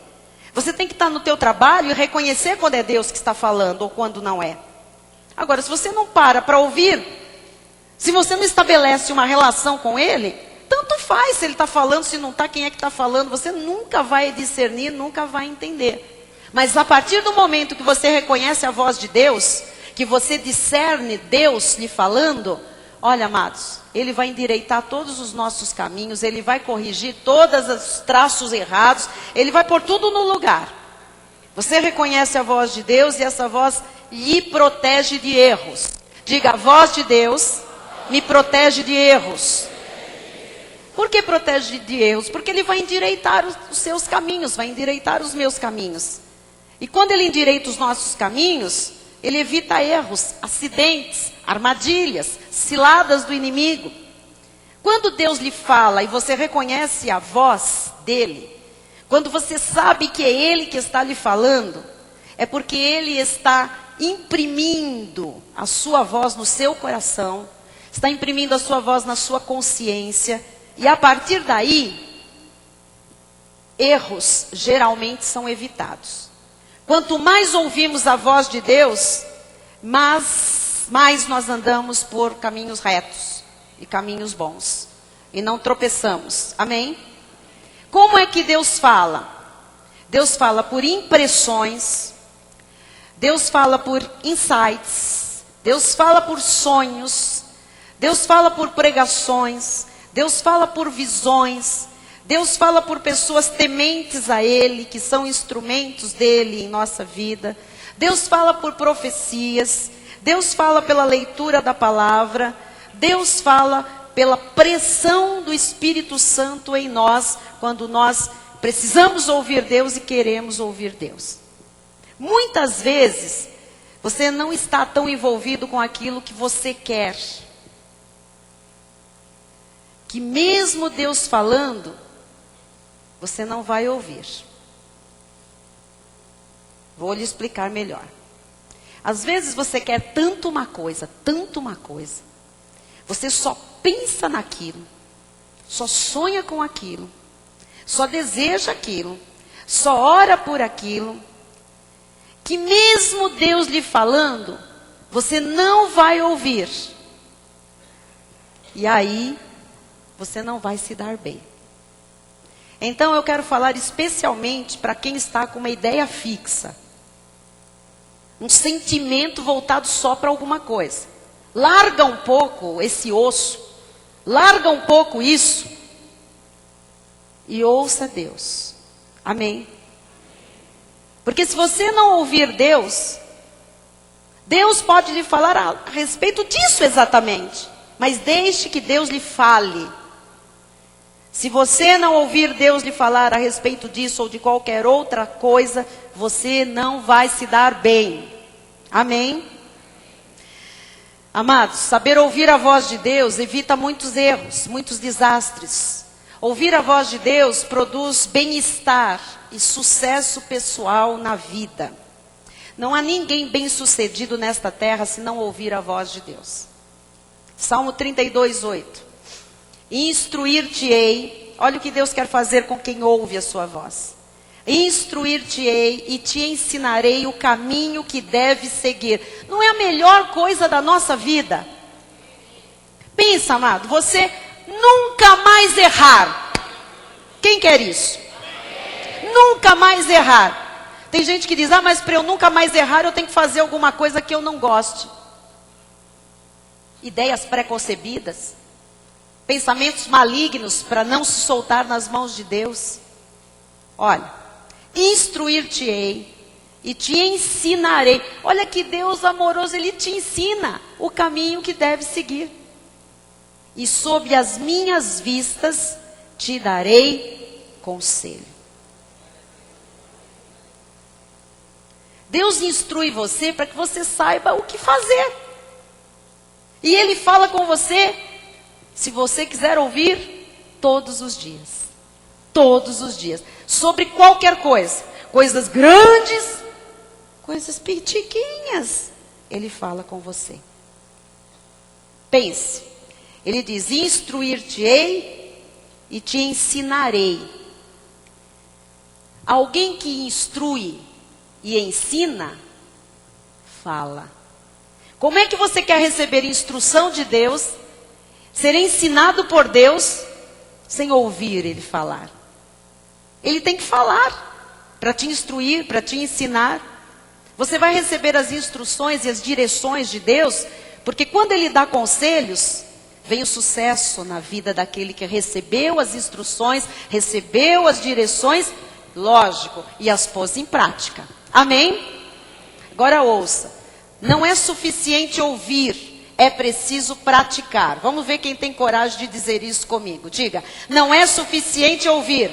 Você tem que estar no teu trabalho e reconhecer quando é Deus que está falando ou quando não é. Agora, se você não para ouvir, se você não estabelece uma relação com ele, tanto faz se ele está falando, se não está, quem é que está falando, você nunca vai discernir, nunca vai entender. Mas a partir do momento que você reconhece a voz de Deus, que você discerne Deus lhe falando, olha, amados, ele vai endireitar todos os nossos caminhos, ele vai corrigir todos os traços errados, ele vai pôr tudo no lugar. Você reconhece a voz de Deus e essa voz lhe protege de erros. Diga, a voz de Deus me protege de erros. Por que protege de erros? Porque ele vai endireitar os seus caminhos, vai endireitar os meus caminhos. E quando ele endireita os nossos caminhos, ele evita erros, acidentes, armadilhas, ciladas do inimigo. Quando Deus lhe fala e você reconhece a voz dele, quando você sabe que é ele que está lhe falando, é porque ele está imprimindo a sua voz no seu coração, está imprimindo a sua voz na sua consciência, e a partir daí, erros geralmente são evitados. Quanto mais ouvimos a voz de Deus, mais nós andamos por caminhos retos e caminhos bons. E não tropeçamos. Amém? Como é que Deus fala? Deus fala por impressões. Deus fala por insights. Deus fala por sonhos. Deus fala por pregações. Deus fala por visões. Deus fala por pessoas tementes a Ele, que são instrumentos dEle em nossa vida. Deus fala por profecias. Deus fala pela leitura da palavra. Deus fala pela pressão do Espírito Santo em nós, quando nós precisamos ouvir Deus e queremos ouvir Deus. Muitas vezes, você não está tão envolvido com aquilo que você quer. Que mesmo Deus falando, você não vai ouvir. Vou lhe explicar melhor. Às vezes você quer tanto uma coisa, você só pensa naquilo, só sonha com aquilo, só deseja aquilo, só ora por aquilo, que mesmo Deus lhe falando, você não vai ouvir. E aí, você não vai se dar bem. Então eu quero falar especialmente para quem está com uma ideia fixa. Um sentimento voltado só para alguma coisa. Larga um pouco esse osso. Larga um pouco isso. E ouça Deus. Amém? Porque se você não ouvir Deus, Deus pode lhe falar a respeito disso exatamente. Mas deixe que Deus lhe fale. Se você não ouvir Deus lhe falar a respeito disso ou de qualquer outra coisa, você não vai se dar bem. Amém? Amados, saber ouvir a voz de Deus evita muitos erros, muitos desastres. Ouvir a voz de Deus produz bem-estar e sucesso pessoal na vida. Não há ninguém bem-sucedido nesta terra se não ouvir a voz de Deus. Salmo 32:8. Instruir-te-ei, olha o que Deus quer fazer com quem ouve a sua voz. Instruir-te-ei e te ensinarei o caminho que deve seguir. Não é a melhor coisa da nossa vida? Pensa, amado, você nunca mais errar. Quem quer isso? Nunca mais errar. Tem gente que diz, mas para eu nunca mais errar, eu tenho que fazer alguma coisa que eu não goste. Ideias preconcebidas. Pensamentos malignos para não se soltar nas mãos de Deus. Olha, instruir-te-ei e te ensinarei. Olha que Deus amoroso, Ele te ensina o caminho que deve seguir. E sob as minhas vistas te darei conselho. Deus instrui você para que você saiba o que fazer. E Ele fala com você, se você quiser ouvir, todos os dias. Todos os dias. Sobre qualquer coisa. Coisas grandes, coisas pequenininhas. Ele fala com você. Pense. Ele diz, instruir-te-ei e te ensinarei. Alguém que instrui e ensina, fala. Como é que você quer receber instrução de Deus, ser ensinado por Deus, sem ouvir Ele falar? Ele tem que falar, para te instruir, para te ensinar. Você vai receber as instruções e as direções de Deus, porque quando Ele dá conselhos, vem o sucesso na vida daquele que recebeu as instruções, recebeu as direções, lógico, e as pôs em prática. Amém? Agora ouça. Não é suficiente ouvir, é preciso praticar. Vamos ver quem tem coragem de dizer isso comigo. Diga, não é suficiente ouvir.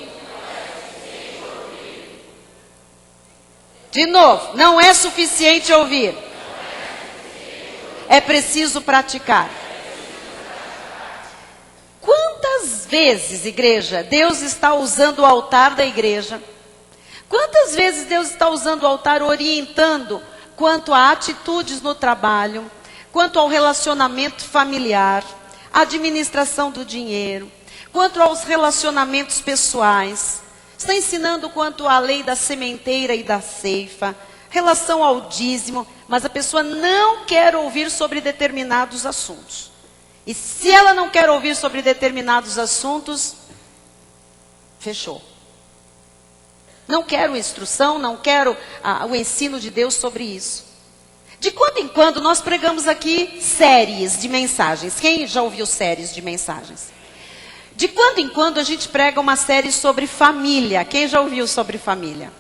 De novo, não é suficiente ouvir. É preciso praticar. Quantas vezes, igreja, Deus está usando o altar da igreja? Quantas vezes Deus está usando o altar orientando quanto a atitudes no trabalho, quanto ao relacionamento familiar, administração do dinheiro, quanto aos relacionamentos pessoais? Está ensinando quanto à lei da sementeira e da ceifa, relação ao dízimo, mas a pessoa não quer ouvir sobre determinados assuntos. E se ela não quer ouvir sobre determinados assuntos, fechou. Não quero instrução, não quero o ensino de Deus sobre isso. De quando em quando nós pregamos aqui séries de mensagens. Quem já ouviu séries de mensagens? De quando em quando a gente prega uma série sobre família. Quem já ouviu sobre família?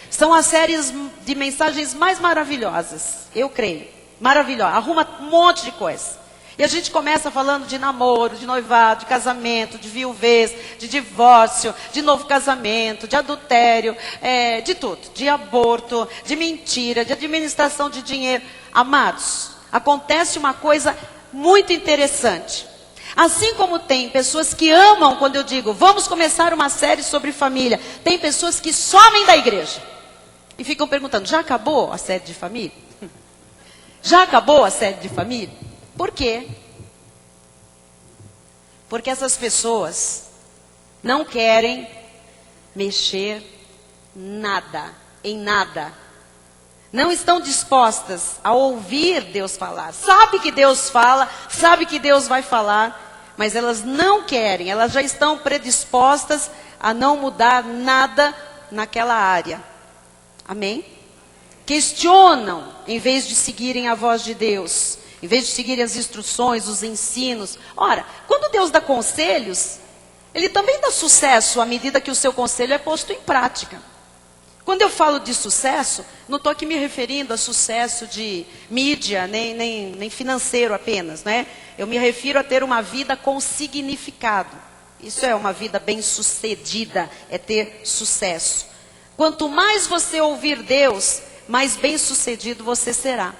São as séries de mensagens mais maravilhosas, eu creio. Maravilhosa, arruma um monte de coisa. E a gente começa falando de namoro, de noivado, de casamento, de viuvez, de divórcio, de novo casamento, de adultério, de tudo. De aborto, de mentira, de administração de dinheiro. Amados, acontece uma coisa muito interessante. Assim como tem pessoas que amam quando eu digo, vamos começar uma série sobre família. Tem pessoas que somem da igreja. E ficam perguntando, já acabou a série de família? Já acabou a série de família? Por quê? Porque essas pessoas não querem mexer em nada. Não estão dispostas a ouvir Deus falar. Sabe que Deus fala, sabe que Deus vai falar, mas elas não querem, elas já estão predispostas a não mudar nada naquela área. Amém? Questionam em vez de seguirem a voz de Deus. Em vez de seguir as instruções, os ensinos. Ora, quando Deus dá conselhos, Ele também dá sucesso à medida que o seu conselho é posto em prática. Quando eu falo de sucesso, não estou aqui me referindo a sucesso de mídia, nem financeiro apenas, né? Eu me refiro a ter uma vida com significado. Isso é uma vida bem-sucedida, é ter sucesso. Quanto mais você ouvir Deus, mais bem-sucedido você será.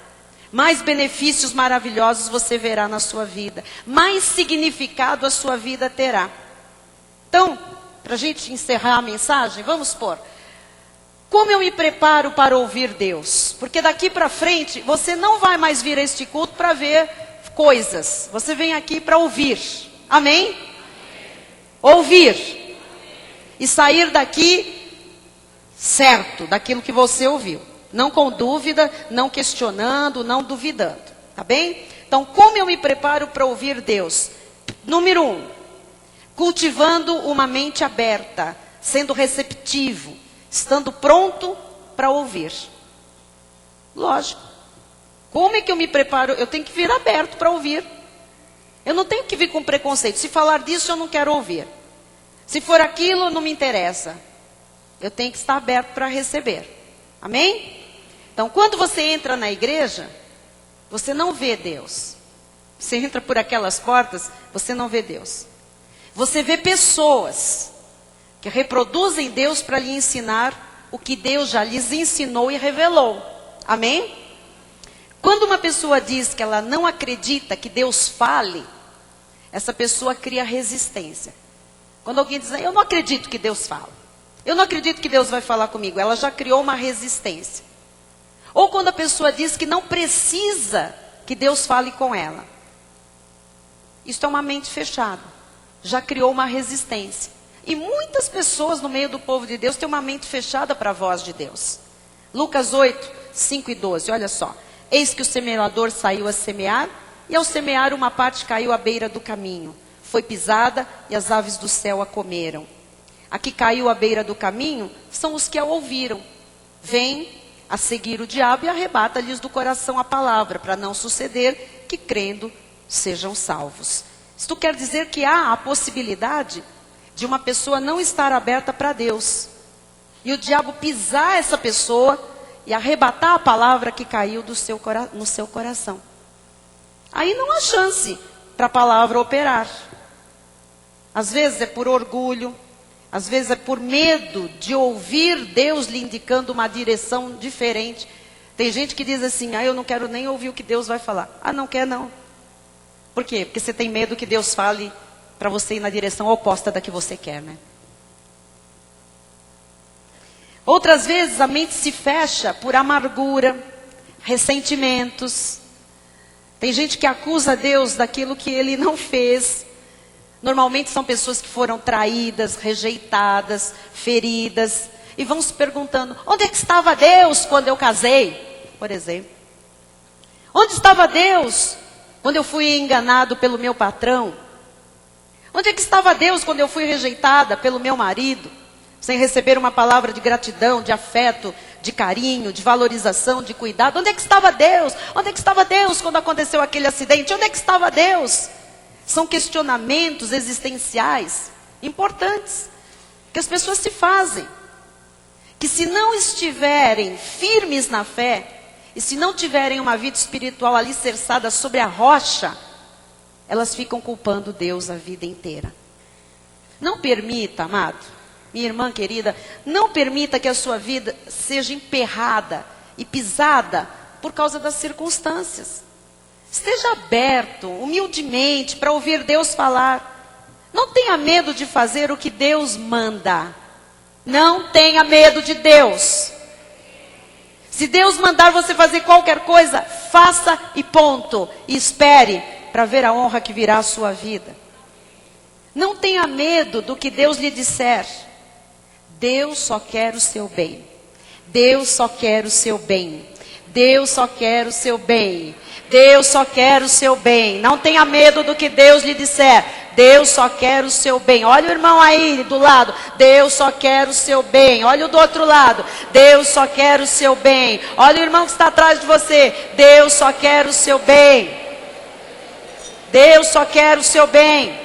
Mais benefícios maravilhosos você verá na sua vida. Mais significado a sua vida terá. Então, para a gente encerrar a mensagem, vamos pôr. Como eu me preparo para ouvir Deus? Porque daqui para frente, você não vai mais vir a este culto para ver coisas. Você vem aqui para ouvir. Amém? Amém? Ouvir. Amém. E sair daqui certo daquilo que você ouviu. Não com dúvida, não questionando, não duvidando. Tá bem? Então, como eu me preparo para ouvir Deus? Número 1, cultivando uma mente aberta, sendo receptivo, estando pronto para ouvir. Lógico. Como é que eu me preparo? Eu tenho que vir aberto para ouvir. Eu não tenho que vir com preconceito. Se falar disso, eu não quero ouvir. Se for aquilo, não me interessa. Eu tenho que estar aberto para receber. Amém? Então, quando você entra na igreja, você não vê Deus. Você entra por aquelas portas, você não vê Deus. Você vê pessoas que reproduzem Deus para lhe ensinar o que Deus já lhes ensinou e revelou. Amém? Quando uma pessoa diz que ela não acredita que Deus fale, essa pessoa cria resistência. Quando alguém diz, eu não acredito que Deus fala, eu não acredito que Deus vai falar comigo, ela já criou uma resistência. Ou quando a pessoa diz que não precisa que Deus fale com ela. Isso é uma mente fechada. Já criou uma resistência. E muitas pessoas no meio do povo de Deus têm uma mente fechada para a voz de Deus. Lucas 8, 5 e 12, olha só. Eis que o semeador saiu a semear, e ao semear uma parte caiu à beira do caminho. Foi pisada e as aves do céu a comeram. A que caiu à beira do caminho são os que a ouviram. Vem a seguir o diabo e arrebata-lhes do coração a palavra, para não suceder que crendo sejam salvos. Isto quer dizer que há a possibilidade de uma pessoa não estar aberta para Deus. E o diabo pisar essa pessoa e arrebatar a palavra que caiu no seu coração. Aí não há chance para a palavra operar. Às vezes é por orgulho, às vezes é por medo de ouvir Deus lhe indicando uma direção diferente. Tem gente que diz assim, eu não quero nem ouvir o que Deus vai falar. Não quer não. Por quê? Porque você tem medo que Deus fale para você ir na direção oposta da que você quer, né? Outras vezes a mente se fecha por amargura, ressentimentos. Tem gente que acusa Deus daquilo que Ele não fez. Normalmente são pessoas que foram traídas, rejeitadas, feridas. E vão se perguntando, onde é que estava Deus quando eu casei? Por exemplo. Onde estava Deus quando eu fui enganado pelo meu patrão? Onde é que estava Deus quando eu fui rejeitada pelo meu marido? Sem receber uma palavra de gratidão, de afeto, de carinho, de valorização, de cuidado. Onde é que estava Deus? Onde é que estava Deus quando aconteceu aquele acidente? Onde é que estava Deus? São questionamentos existenciais importantes que as pessoas se fazem. Que se não estiverem firmes na fé, e se não tiverem uma vida espiritual alicerçada sobre a rocha, elas ficam culpando Deus a vida inteira. Não permita, amado, minha irmã querida, não permita que a sua vida seja emperrada e pisada por causa das circunstâncias. Esteja aberto, humildemente, para ouvir Deus falar. Não tenha medo de fazer o que Deus manda. Não tenha medo de Deus. Se Deus mandar você fazer qualquer coisa, faça e ponto. E espere para ver a honra que virá à sua vida. Não tenha medo do que Deus lhe disser. Deus só quer o seu bem. Deus só quer o seu bem. Deus só quer o seu bem. Deus só quer o seu bem. Não tenha medo do que Deus lhe disser. Deus só quer o seu bem. Olha o irmão aí do lado. Deus só quer o seu bem. Olha o do outro lado. Deus só quer o seu bem. Olha o irmão que está atrás de você. Deus só quer o seu bem. Deus só quer o seu bem.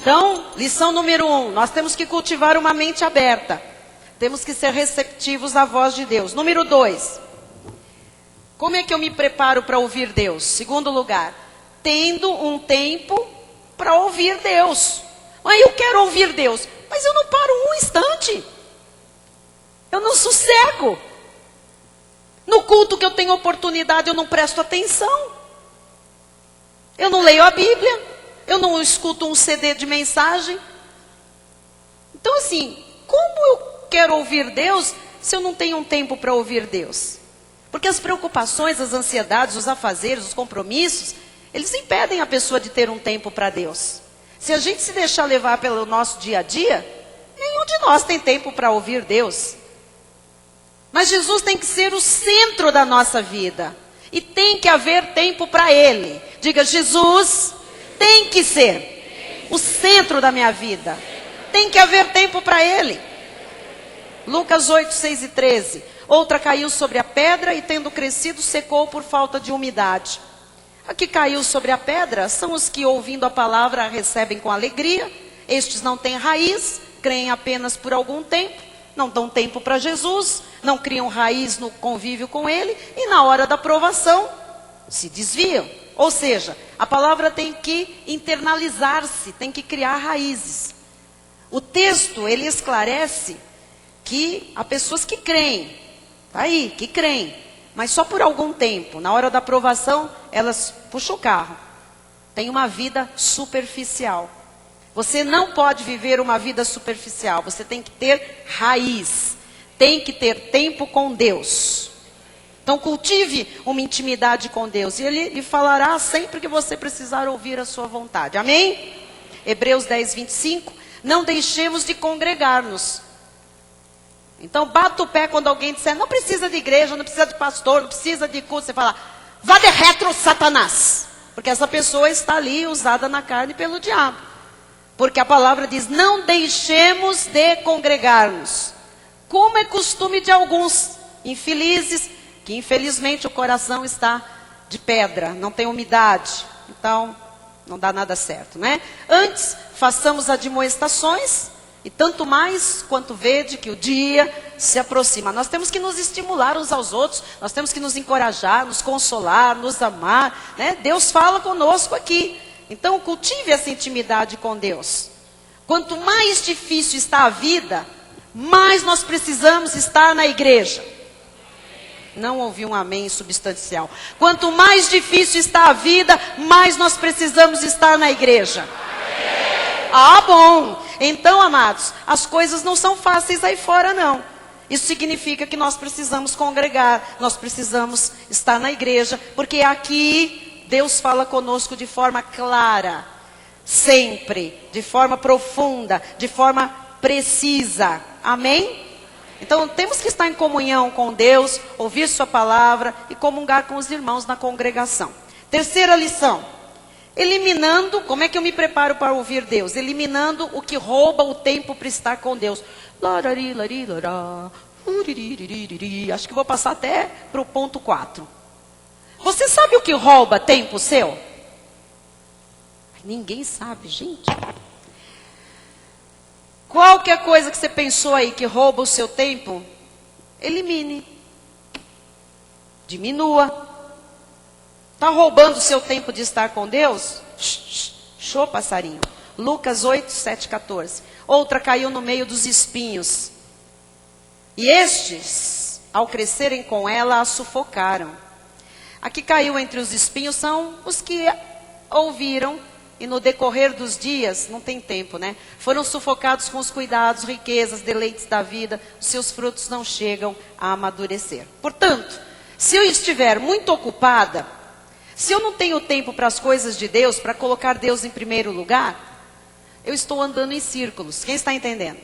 Então, lição número 1, nós temos que cultivar uma mente aberta. Temos que ser receptivos à voz de Deus. Número 2, como é que eu me preparo para ouvir Deus? Segundo lugar, tendo um tempo para ouvir Deus. Eu quero ouvir Deus, mas eu não paro um instante. Eu não sossego. No culto que eu tenho oportunidade, eu não presto atenção. Eu não leio a Bíblia. Eu não escuto um CD de mensagem. Então assim, como eu quero ouvir Deus se eu não tenho um tempo para ouvir Deus? Porque as preocupações, as ansiedades, os afazeres, os compromissos, eles impedem a pessoa de ter um tempo para Deus. Se a gente se deixar levar pelo nosso dia a dia, nenhum de nós tem tempo para ouvir Deus. Mas Jesus tem que ser o centro da nossa vida. E tem que haver tempo para Ele. Diga, Jesus tem que ser o centro da minha vida. Tem que haver tempo para Ele. Lucas 8, 6 e 13. Outra caiu sobre a pedra e tendo crescido secou por falta de umidade. A que caiu sobre a pedra são os que ouvindo a palavra a recebem com alegria, Estes não têm raiz, creem apenas por algum tempo, não dão tempo para Jesus, não criam raiz no convívio com Ele, e na hora da provação, se desviam. Ou seja, a palavra tem que internalizar-se, tem que criar raízes. O texto, ele esclarece que há pessoas que creem, tá aí, que creem, mas só por algum tempo. Na hora da provação, elas puxam o carro. Tem uma vida superficial. Você não pode viver uma vida superficial. Você tem que ter raiz. Tem que ter tempo com Deus. Então cultive uma intimidade com Deus. E Ele lhe falará sempre que você precisar ouvir a sua vontade. Amém? Hebreus 10, 25. Não deixemos de congregar-nos. Então bata o pé quando alguém disser, não precisa de igreja, não precisa de pastor, não precisa de culto. Você fala, vá de retro, Satanás. Porque essa pessoa está ali usada na carne pelo diabo. Porque a palavra diz, não deixemos de congregar-nos. Como é costume de alguns infelizes, que infelizmente o coração está de pedra, não tem umidade. Então, não dá nada certo, né? Antes, façamos admoestações, e tanto mais quanto vede que o dia se aproxima. Nós temos que nos estimular uns aos outros, nós temos que nos encorajar, nos consolar, nos amar, né? Deus fala conosco aqui. Então cultive essa intimidade com Deus. Quanto mais difícil está a vida, mais nós precisamos estar na igreja. Não ouvi um amém substancial. Quanto mais difícil está a vida, mais nós precisamos estar na igreja. Ah, bom. Então, amados, as coisas não são fáceis aí fora, não. Isso significa que nós precisamos congregar, nós precisamos estar na igreja, porque aqui Deus fala conosco de forma clara, sempre, de forma profunda, de forma precisa. Amém? Então, temos que estar em comunhão com Deus, ouvir sua palavra e comungar com os irmãos na congregação. Terceira lição. Eliminando, como é que eu me preparo para ouvir Deus? Eliminando o que rouba o tempo para estar com Deus. Acho que vou passar até para o ponto 4. Você sabe o que rouba tempo seu? Ninguém sabe, gente. Qualquer coisa que você pensou aí que rouba o seu tempo, elimine. Diminua. Está roubando o seu tempo de estar com Deus? Show, passarinho. Lucas 8, 7, 14. Outra caiu no meio dos espinhos. E estes, ao crescerem com ela, a sufocaram. A que caiu entre os espinhos são os que ouviram e no decorrer dos dias, não tem tempo, né? Foram sufocados com os cuidados, riquezas, deleites da vida. Os seus frutos não chegam a amadurecer. Portanto, se eu estiver muito ocupada, se eu não tenho tempo para as coisas de Deus, para colocar Deus em primeiro lugar, eu estou andando em círculos. Quem está entendendo?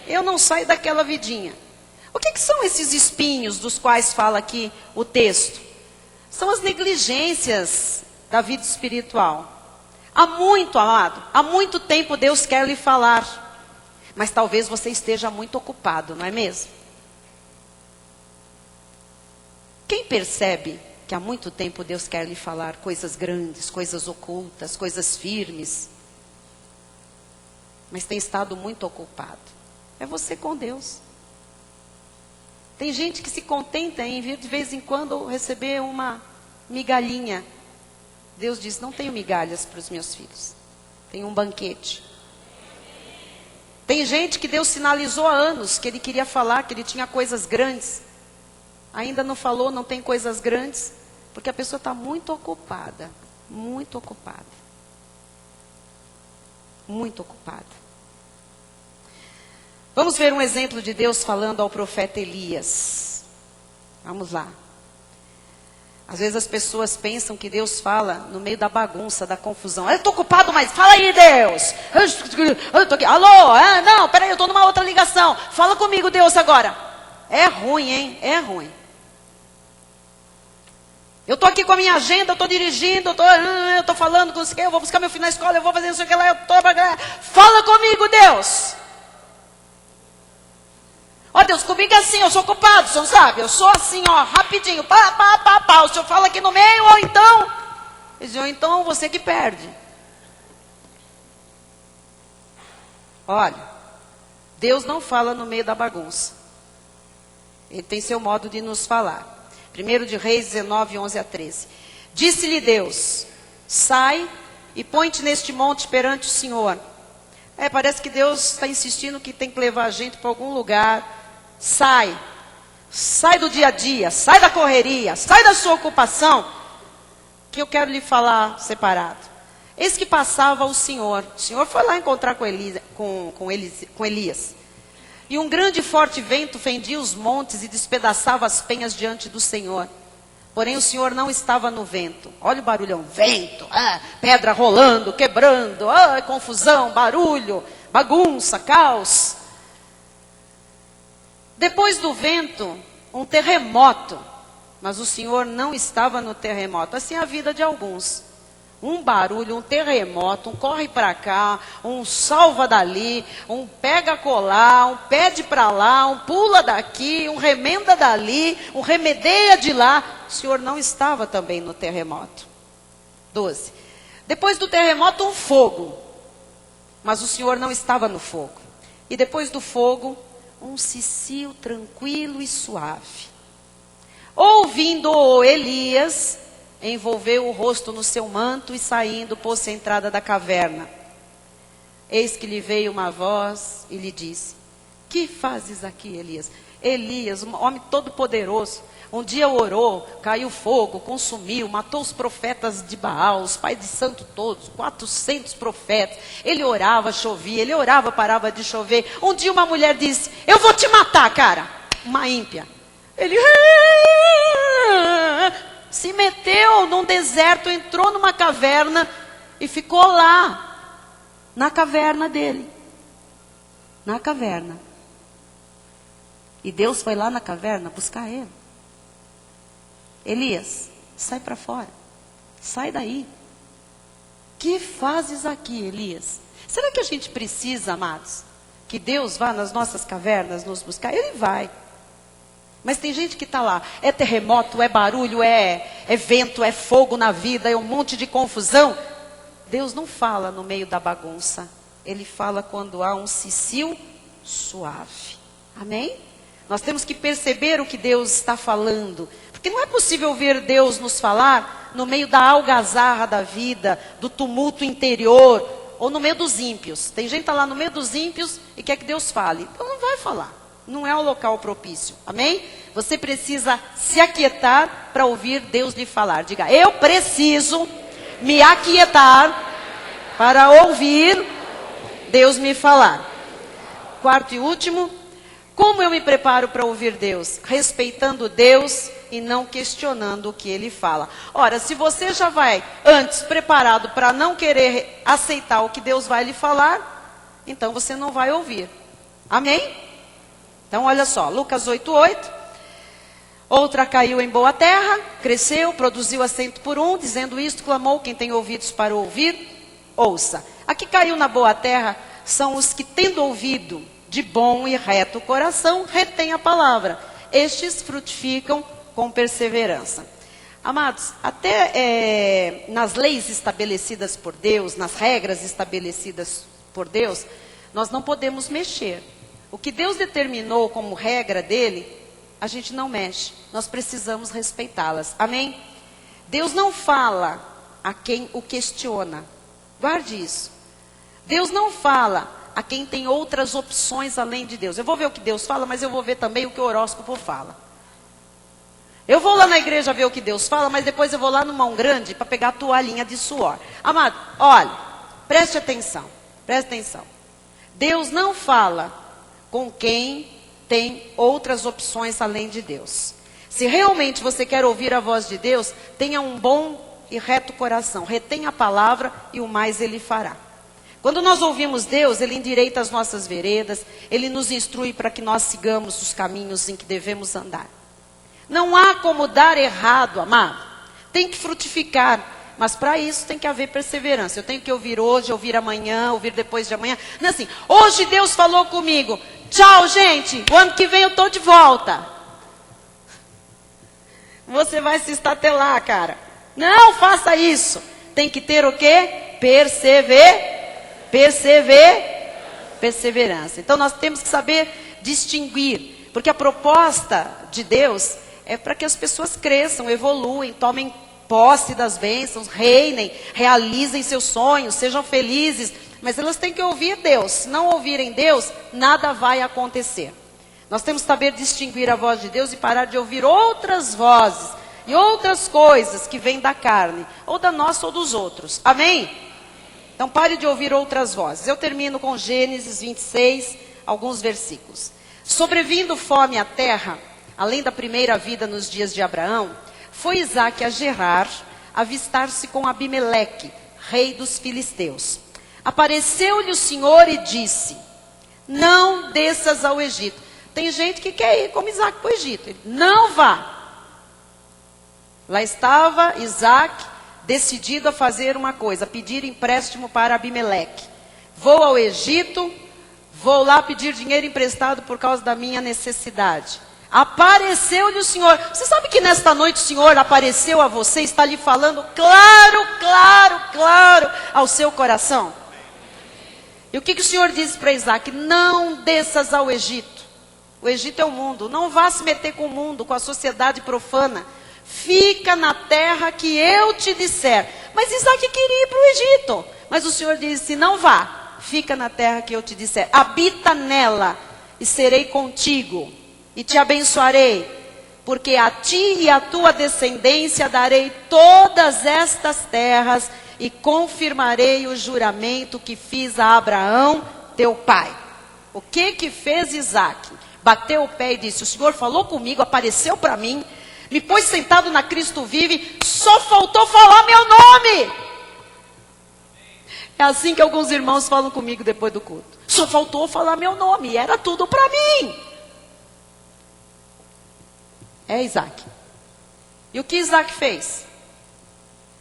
Eu não saio daquela vidinha. O que são esses espinhos dos quais fala aqui o texto? São as negligências da vida espiritual. Há muito, amado, há muito tempo Deus quer lhe falar. Mas talvez você esteja muito ocupado, não é mesmo? Quem percebe que há muito tempo Deus quer lhe falar coisas grandes, coisas ocultas, coisas firmes, mas tem estado muito ocupado? É você com Deus. Tem gente que se contenta em vir de vez em quando receber uma migalhinha. Deus diz, não tenho migalhas para os meus filhos. Tenho um banquete. Tem gente que Deus sinalizou há anos que Ele queria falar, que Ele tinha coisas grandes. Ainda não falou, não tem coisas grandes, porque a pessoa está muito ocupada. Muito ocupada. Muito ocupada. Vamos ver um exemplo de Deus falando ao profeta Elias. Vamos lá. Às vezes as pessoas pensam que Deus fala no meio da bagunça, da confusão. Eu estou ocupado, mas fala aí, Deus. Eu estou aqui. Alô? Não, peraí, eu estou numa outra ligação. Fala comigo, Deus, agora. É ruim, hein? É ruim. Eu estou aqui com a minha agenda, eu estou dirigindo, eu estou falando com você, eu vou buscar meu filho na escola, eu vou fazer isso aqui lá, eu estou... Fala comigo, Deus. Ó, Deus, comigo é assim, eu sou ocupado, o senhor sabe? Eu sou assim, ó, rapidinho, pá. O senhor fala aqui no meio, ou então você que perde. Olha, Deus não fala no meio da bagunça. Ele tem seu modo de nos falar. 1 de Reis 19, 11 a 13. Disse-lhe Deus: sai e põe-te neste monte perante o Senhor. Parece que Deus está insistindo que tem que levar a gente para algum lugar. Sai do dia a dia, sai da correria, sai da sua ocupação, que eu quero lhe falar separado. Eis que passava o Senhor foi lá encontrar com Elias. E um grande e forte vento fendia os montes e despedaçava as penhas diante do Senhor. Porém o Senhor não estava no vento. Olha o barulhão, vento, pedra rolando, quebrando, confusão, barulho, bagunça, caos. Depois do vento, um terremoto. Mas o Senhor não estava no terremoto. Assim é a vida de alguns. Um barulho, um terremoto, um corre para cá, um salva dali, um pega colar, um pede para lá, um pula daqui, um remenda dali, um remedeia de lá. O Senhor não estava também no terremoto. 12. Depois do terremoto, um fogo. Mas o Senhor não estava no fogo. E depois do fogo, um cicio tranquilo e suave. Ouvindo Elias, envolveu o rosto no seu manto e saindo, pôs-se à entrada da caverna. Eis que lhe veio uma voz e lhe disse: que fazes aqui, Elias? Elias, um homem todo poderoso, um dia orou, caiu fogo, consumiu, matou os profetas de Baal, os pais de santo todos, 400 profetas. Ele orava, chovia, ele orava, parava de chover. Um dia uma mulher disse: eu vou te matar, cara. Uma ímpia. Ele se meteu num deserto, entrou numa caverna e ficou lá, na caverna dele. Na caverna. E Deus foi lá na caverna buscar ele. Elias, sai para fora. Sai daí. Que fazes aqui, Elias? Será que a gente precisa, amados, que Deus vá nas nossas cavernas nos buscar? Ele vai. Mas tem gente que está lá, é terremoto, é barulho, é vento, é fogo na vida, é um monte de confusão. Deus não fala no meio da bagunça. Ele fala quando há um cicio suave. Amém? Nós temos que perceber o que Deus está falando. Porque não é possível ouvir Deus nos falar no meio da algazarra da vida, do tumulto interior, ou no meio dos ímpios. Tem gente que está lá no meio dos ímpios e quer que Deus fale. Então não vai falar. Não é o local propício. Amém? Você precisa se aquietar para ouvir Deus lhe falar. Diga: eu preciso me aquietar para ouvir Deus me falar. Quarto e último, como eu me preparo para ouvir Deus? Respeitando Deus e não questionando o que Ele fala. Ora, se você já vai antes preparado para não querer aceitar o que Deus vai lhe falar, então você não vai ouvir. Amém? Então olha só, Lucas 8:8. Outra caiu em boa terra, cresceu, produziu a 100 por 1, dizendo isto, clamou: quem tem ouvidos para ouvir, ouça. A que caiu na boa terra são os que, tendo ouvido de bom e reto coração, retêm a palavra. Estes frutificam com perseverança. Amados, até nas leis estabelecidas por Deus, nas regras estabelecidas por Deus, nós não podemos mexer. O que Deus determinou como regra dele, a gente não mexe. Nós precisamos respeitá-las. Amém? Deus não fala a quem o questiona. Guarde isso. Deus não fala a quem tem outras opções além de Deus. Eu vou ver o que Deus fala, mas eu vou ver também o que o horóscopo fala. Eu vou lá na igreja ver o que Deus fala, mas depois eu vou lá no Mão Grande para pegar a toalhinha de suor. Amado, olha, preste atenção. Preste atenção. Deus não fala com quem tem outras opções além de Deus. Se realmente você quer ouvir a voz de Deus, tenha um bom e reto coração. Retenha a palavra e o mais Ele fará. Quando nós ouvimos Deus, Ele endireita as nossas veredas, Ele nos instrui para que nós sigamos os caminhos em que devemos andar. Não há como dar errado, amado. Tem que frutificar. Mas para isso tem que haver perseverança. Eu tenho que ouvir hoje, ouvir amanhã, ouvir depois de amanhã. Não é assim, hoje Deus falou comigo. Tchau, gente. O ano que vem eu estou de volta. Você vai se estatelar, cara. Não faça isso. Tem que ter o quê? Perseverança. Então nós temos que saber distinguir, porque a proposta de Deus é para que as pessoas cresçam, evoluem, tomem posse das bênçãos, reinem, realizem seus sonhos, sejam felizes, mas elas têm que ouvir Deus. Se não ouvirem Deus, nada vai acontecer. Nós temos que saber distinguir a voz de Deus e parar de ouvir outras vozes e outras coisas que vêm da carne, ou da nossa ou dos outros. Amém? Então pare de ouvir outras vozes. Eu termino com Gênesis 26, alguns versículos. Sobrevindo fome à terra, além da primeira vida nos dias de Abraão, foi Isaque a Gerar, avistar-se com Abimeleque, rei dos filisteus. Apareceu-lhe o Senhor e disse: não desças ao Egito. Tem gente que quer ir como Isaque para o Egito. Ele, não vá. Lá estava Isaque, decidido a fazer uma coisa, a pedir empréstimo para Abimeleque. Vou ao Egito, vou lá pedir dinheiro emprestado por causa da minha necessidade. Apareceu-lhe o Senhor. Você sabe que nesta noite o Senhor apareceu a você, está lhe falando claro ao seu coração. E o que o Senhor disse para Isaque? Não desças ao Egito. O Egito é o mundo. Não vá se meter com o mundo, com a sociedade profana. Fica na terra que eu te disser. Mas Isaque queria ir para o Egito. Mas o Senhor disse, não vá. Fica na terra que eu te disser. Habita nela e serei contigo. E te abençoarei. Porque a ti e a tua descendência darei todas estas terras. E confirmarei o juramento que fiz a Abraão, teu pai. O que fez Isaque? Bateu o pé e disse, o Senhor falou comigo, apareceu para mim. Me pôs sentado na Cristo vive, só faltou falar meu nome. É assim que alguns irmãos falam comigo depois do culto. Só faltou falar meu nome, era tudo para mim. É Isaque. E o que Isaque fez?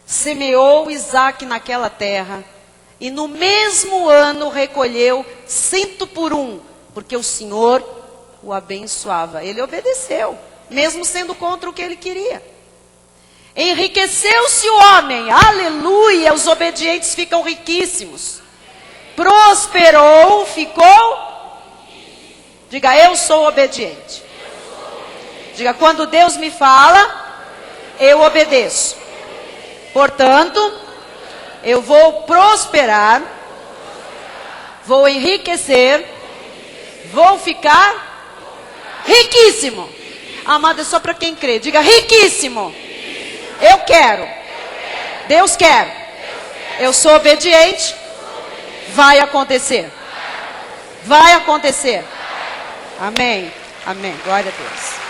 Semeou Isaque naquela terra, e no mesmo ano recolheu 100 por 1, porque o Senhor o abençoava. Ele obedeceu, mesmo sendo contra o que ele queria. Enriqueceu-se o homem, aleluia, os obedientes ficam riquíssimos. Prosperou, ficou, diga, eu sou obediente. Diga, quando Deus me fala, eu obedeço. Portanto, eu vou prosperar, vou enriquecer, vou ficar riquíssimo. Amado, é só para quem crê. Diga, riquíssimo. Eu quero. Deus quer. Eu sou obediente. Vai acontecer. Vai acontecer. Amém. Amém. Glória a Deus.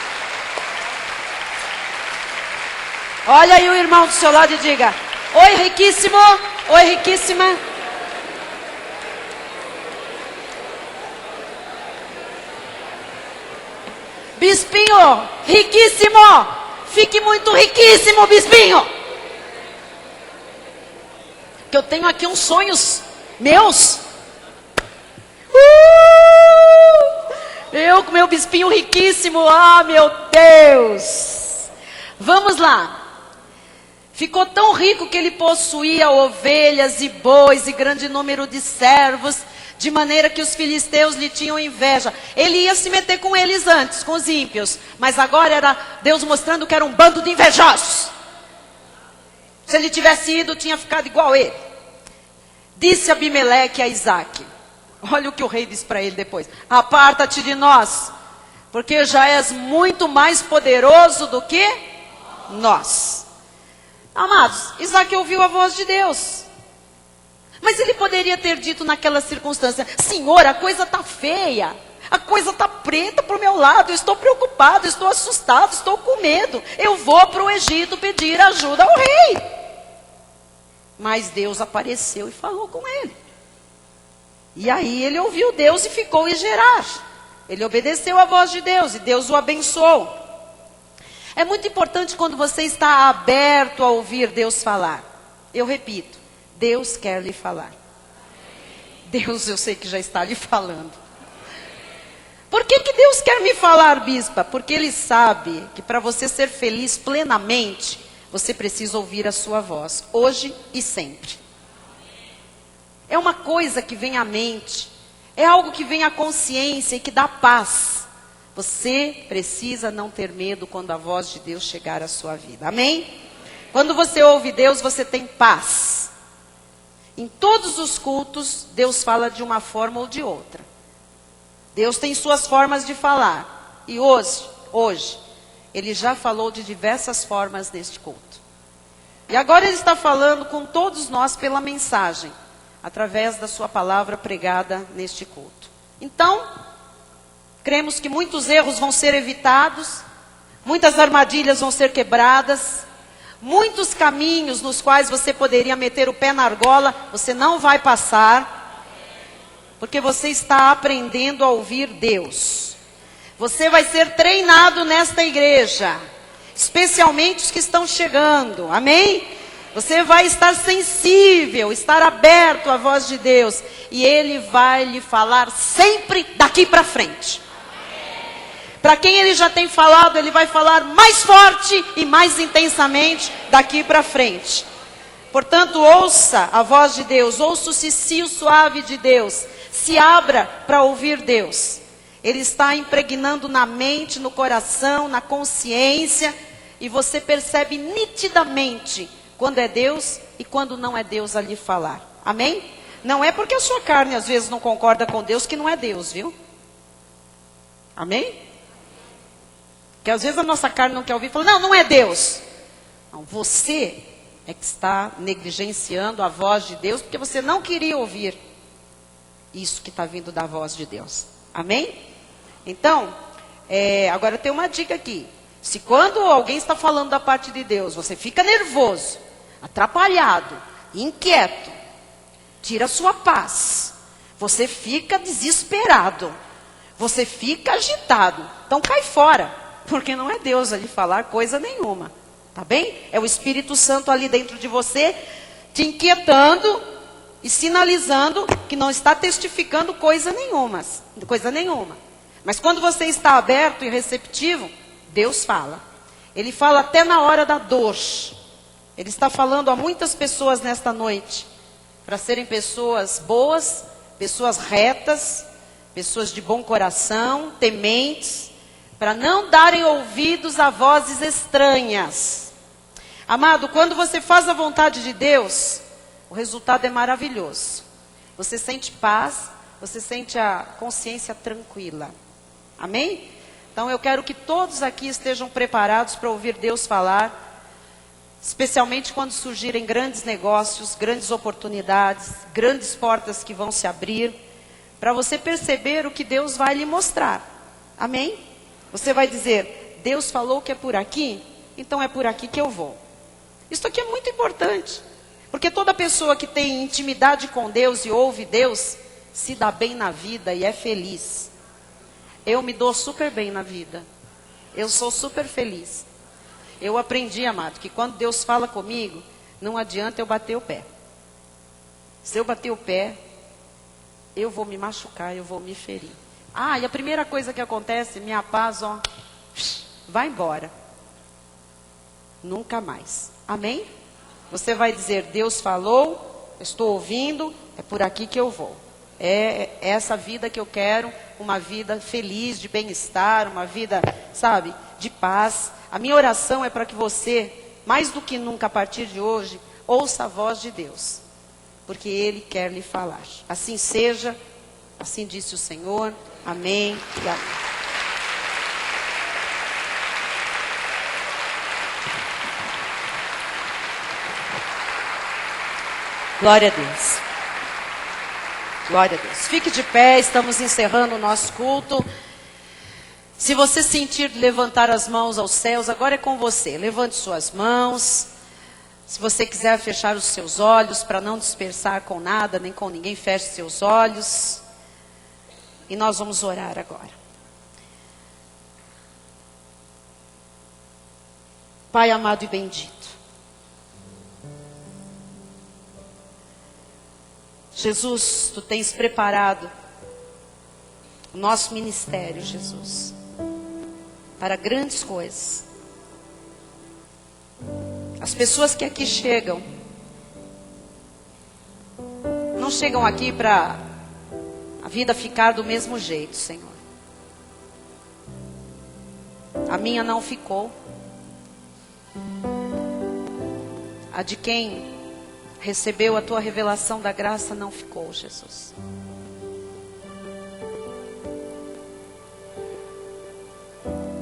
Olha aí o irmão do seu lado e diga, oi riquíssimo, oi riquíssima. Bispinho, riquíssimo, fique muito riquíssimo, bispinho. Que eu tenho aqui uns sonhos meus. Eu com meu bispinho riquíssimo, ah meu Deus. Vamos lá. Ficou tão rico que ele possuía ovelhas e bois e grande número de servos, de maneira que os filisteus lhe tinham inveja. Ele ia se meter com eles antes, com os ímpios, mas agora era Deus mostrando que era um bando de invejosos. Se ele tivesse ido, tinha ficado igual ele. Disse Abimeleque a Isaque, olha o que o rei disse para ele depois, aparta-te de nós, porque já és muito mais poderoso do que nós. Amados, Isaque ouviu a voz de Deus. Mas ele poderia ter dito naquela circunstância, Senhor, a coisa está feia. A coisa está preta para o meu lado. Eu estou preocupado, estou assustado, estou com medo. Eu vou para o Egito pedir ajuda ao rei. Mas Deus apareceu e falou com ele. E aí ele ouviu Deus e ficou em Gerar. Ele obedeceu a voz de Deus e Deus o abençoou. É muito importante quando você está aberto a ouvir Deus falar. Eu repito, Deus quer lhe falar. Deus, eu sei que já está lhe falando. Por que Deus quer me falar, bispa? Porque Ele sabe que para você ser feliz plenamente, você precisa ouvir a sua voz, hoje e sempre. É uma coisa que vem à mente. É algo que vem à consciência e que dá paz. Você precisa não ter medo quando a voz de Deus chegar à sua vida. Amém? Quando você ouve Deus, você tem paz. Em todos os cultos, Deus fala de uma forma ou de outra. Deus tem suas formas de falar. E hoje, Ele já falou de diversas formas neste culto. E agora Ele está falando com todos nós pela mensagem, através da sua palavra pregada neste culto. Então, cremos que muitos erros vão ser evitados, muitas armadilhas vão ser quebradas, muitos caminhos nos quais você poderia meter o pé na argola, você não vai passar, porque você está aprendendo a ouvir Deus. Você vai ser treinado nesta igreja, especialmente os que estão chegando, amém? Você vai estar sensível, estar aberto à voz de Deus, e Ele vai lhe falar sempre daqui para frente. Para quem Ele já tem falado, Ele vai falar mais forte e mais intensamente daqui para frente. Portanto, ouça a voz de Deus, ouça o cicio suave de Deus, se abra para ouvir Deus. Ele está impregnando na mente, no coração, na consciência, e você percebe nitidamente quando é Deus e quando não é Deus a lhe falar. Amém? Não é porque a sua carne às vezes não concorda com Deus que não é Deus, viu? Amém? Que às vezes a nossa carne não quer ouvir e fala, não é Deus. Não, você é que está negligenciando a voz de Deus porque você não queria ouvir isso que está vindo da voz de Deus. Amém? Então, agora tem uma dica aqui. Se quando alguém está falando da parte de Deus, você fica nervoso, atrapalhado, inquieto, tira a sua paz, você fica desesperado, você fica agitado, então cai fora, porque não é Deus a lhe falar coisa nenhuma, tá bem? É o Espírito Santo ali dentro de você, te inquietando e sinalizando que não está testificando coisa nenhuma. Mas quando você está aberto e receptivo, Deus fala. Ele fala até na hora da dor. Ele está falando a muitas pessoas nesta noite, para serem pessoas boas, pessoas retas, pessoas de bom coração, tementes, para não darem ouvidos a vozes estranhas. Amado, quando você faz a vontade de Deus, o resultado é maravilhoso. Você sente paz, você sente a consciência tranquila. Amém? Então eu quero que todos aqui estejam preparados para ouvir Deus falar, especialmente quando surgirem grandes negócios, grandes oportunidades, grandes portas que vão se abrir, para você perceber o que Deus vai lhe mostrar. Amém? Você vai dizer, Deus falou que é por aqui, então é por aqui que eu vou. Isso aqui é muito importante, porque toda pessoa que tem intimidade com Deus e ouve Deus, se dá bem na vida e é feliz. Eu me dou super bem na vida. Eu sou super feliz. Eu aprendi, amado, que quando Deus fala comigo, não adianta eu bater o pé. Se eu bater o pé, eu vou me machucar, eu vou me ferir. E a primeira coisa que acontece, minha paz, vai embora. Nunca mais. Amém? Você vai dizer, Deus falou, estou ouvindo, é por aqui que eu vou. É essa vida que eu quero, uma vida feliz, de bem-estar, uma vida, sabe, de paz. A minha oração é para que você, mais do que nunca a partir de hoje, ouça a voz de Deus, porque Ele quer lhe falar. Assim seja, assim disse o Senhor. Amém e amém. Glória a Deus. Glória a Deus. Fique de pé, estamos encerrando o nosso culto. Se você sentir levantar as mãos aos céus, agora é com você. Levante suas mãos. Se você quiser fechar os seus olhos, para não dispersar com nada, nem com ninguém, feche seus olhos. E nós vamos orar agora. Pai amado e bendito. Jesus, Tu tens preparado o nosso ministério, Jesus, para grandes coisas. As pessoas que aqui chegam, não chegam aqui para a vida ficar do mesmo jeito, Senhor. A minha não ficou. A de quem recebeu a tua revelação da graça não ficou, Jesus.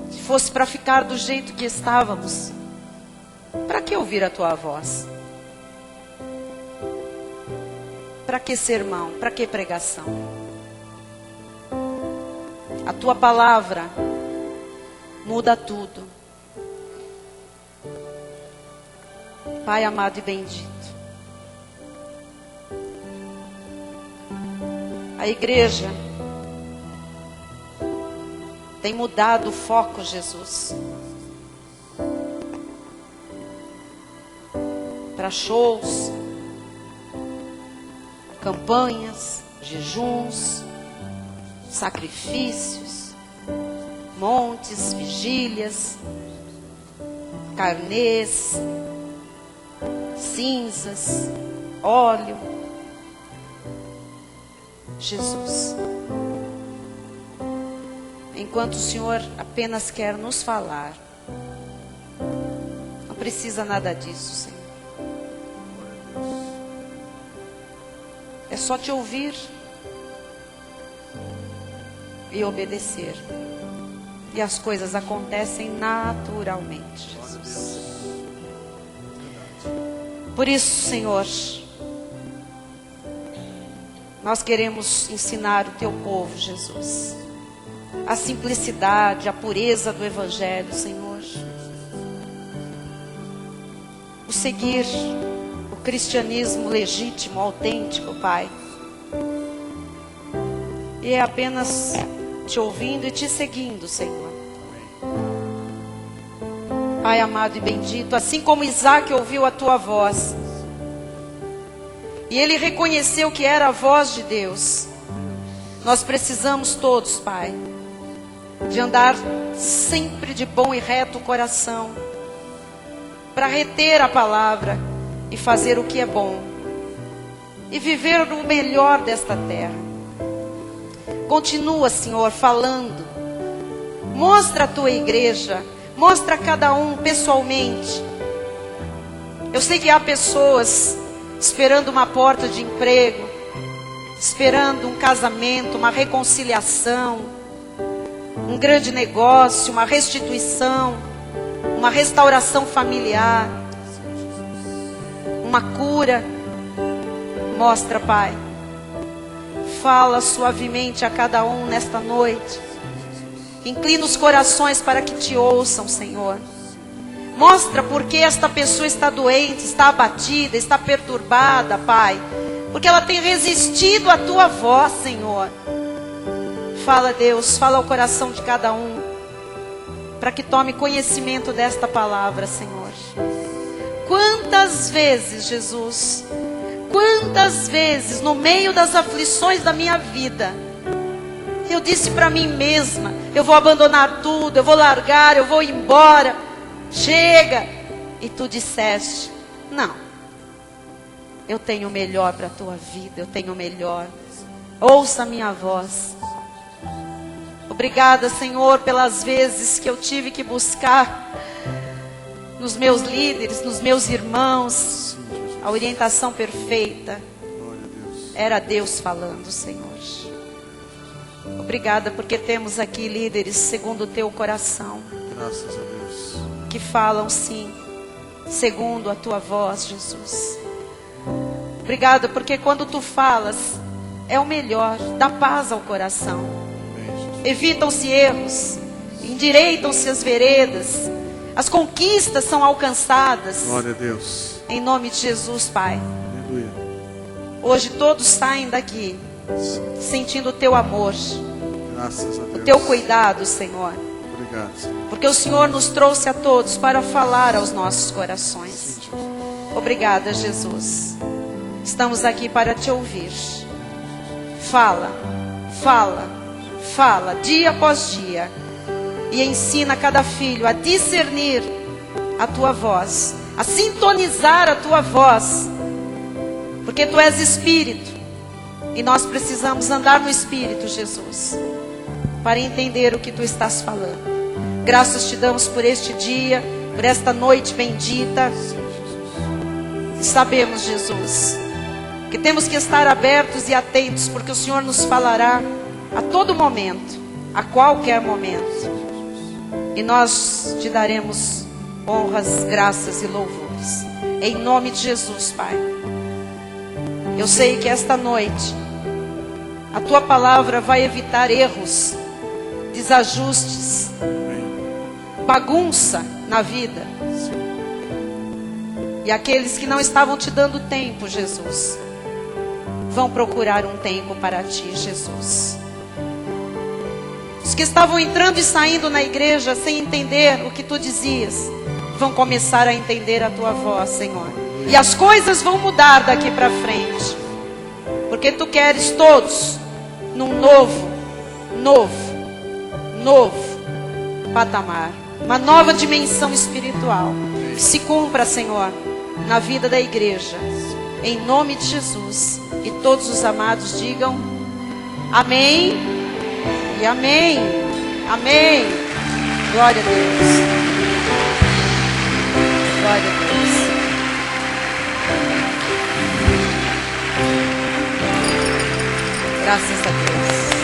Se fosse para ficar do jeito que estávamos, para que ouvir a tua voz? Para que sermão? Para que pregação? A tua palavra muda tudo. Pai amado e bendito, a igreja tem mudado o foco, Jesus, para shows, campanhas, jejuns, sacrifícios, montes, vigílias, carnês, cinzas, óleo. Jesus, enquanto o Senhor apenas quer nos falar, não precisa nada disso, Senhor. É só te ouvir e obedecer, e as coisas acontecem naturalmente, Jesus. Por isso, Senhor, nós queremos ensinar o teu povo, Jesus, a simplicidade, a pureza do Evangelho, Senhor. O seguir o cristianismo legítimo, autêntico, Pai. E é apenas te ouvindo e te seguindo, Senhor. Pai amado e bendito, assim como Isaac ouviu a tua voz, e ele reconheceu que era a voz de Deus, nós precisamos todos, Pai, de andar sempre de bom e reto coração, para reter a palavra e fazer o que é bom, e viver o melhor desta terra. Continua, Senhor, falando. Mostra a tua igreja, mostra a cada um pessoalmente. Eu sei que há pessoas esperando uma porta de emprego, esperando um casamento, uma reconciliação, um grande negócio, uma restituição, uma restauração familiar, uma cura. Mostra, Pai. Fala suavemente a cada um nesta noite. Inclina os corações para que te ouçam, Senhor. Mostra porque esta pessoa está doente, está abatida, está perturbada, Pai. Porque ela tem resistido à tua voz, Senhor. Fala, Deus, fala ao coração de cada um, para que tome conhecimento desta palavra, Senhor. Quantas vezes, Jesus, quantas vezes no meio das aflições da minha vida, eu disse para mim mesma, eu vou abandonar tudo, eu vou largar, eu vou embora, chega. E tu disseste, não, eu tenho o melhor para a tua vida, eu tenho o melhor. Ouça a minha voz. Obrigada, Senhor, pelas vezes que eu tive que buscar nos meus líderes, nos meus irmãos, a orientação perfeita. Era Deus falando, Senhor. Obrigada porque temos aqui líderes segundo o teu coração. Graças a Deus. Que falam sim, segundo a tua voz, Jesus. Obrigada porque quando tu falas, é o melhor, dá paz ao coração. Evitam-se erros, endireitam-se as veredas, as conquistas são alcançadas. Glória a Deus. Em nome de Jesus, Pai. Aleluia. Hoje todos saem daqui sentindo o teu amor, Graças a Deus. o teu cuidado, Senhor. Obrigado, Senhor. Porque o Senhor nos trouxe a todos para falar aos nossos corações. Sim, Jesus. Obrigada, Jesus. Estamos aqui para te ouvir. Fala, fala, fala, dia após dia. E ensina cada filho a discernir a tua voz, a sintonizar a tua voz. Porque tu és Espírito. E nós precisamos andar no Espírito, Jesus, para entender o que Tu estás falando. Graças Te damos por este dia, por esta noite bendita. E sabemos, Jesus, que temos que estar abertos e atentos, porque o Senhor nos falará a todo momento, a qualquer momento. E nós Te daremos honras, graças e louvores. Em nome de Jesus, Pai. Eu sei que esta noite a Tua palavra vai evitar erros, desajustes, bagunça na vida. E aqueles que não estavam Te dando tempo, Jesus, vão procurar um tempo para Ti, Jesus. Os que estavam entrando e saindo na igreja sem entender o que Tu dizias, vão começar a entender a Tua voz, Senhor. E as coisas vão mudar daqui para frente. Porque Tu queres todos num novo patamar. Uma nova dimensão espiritual. Que se cumpra, Senhor, na vida da igreja. Em nome de Jesus. E todos os amados digam amém e amém. Amém. Glória a Deus. Glória a Deus. Graças a Deus.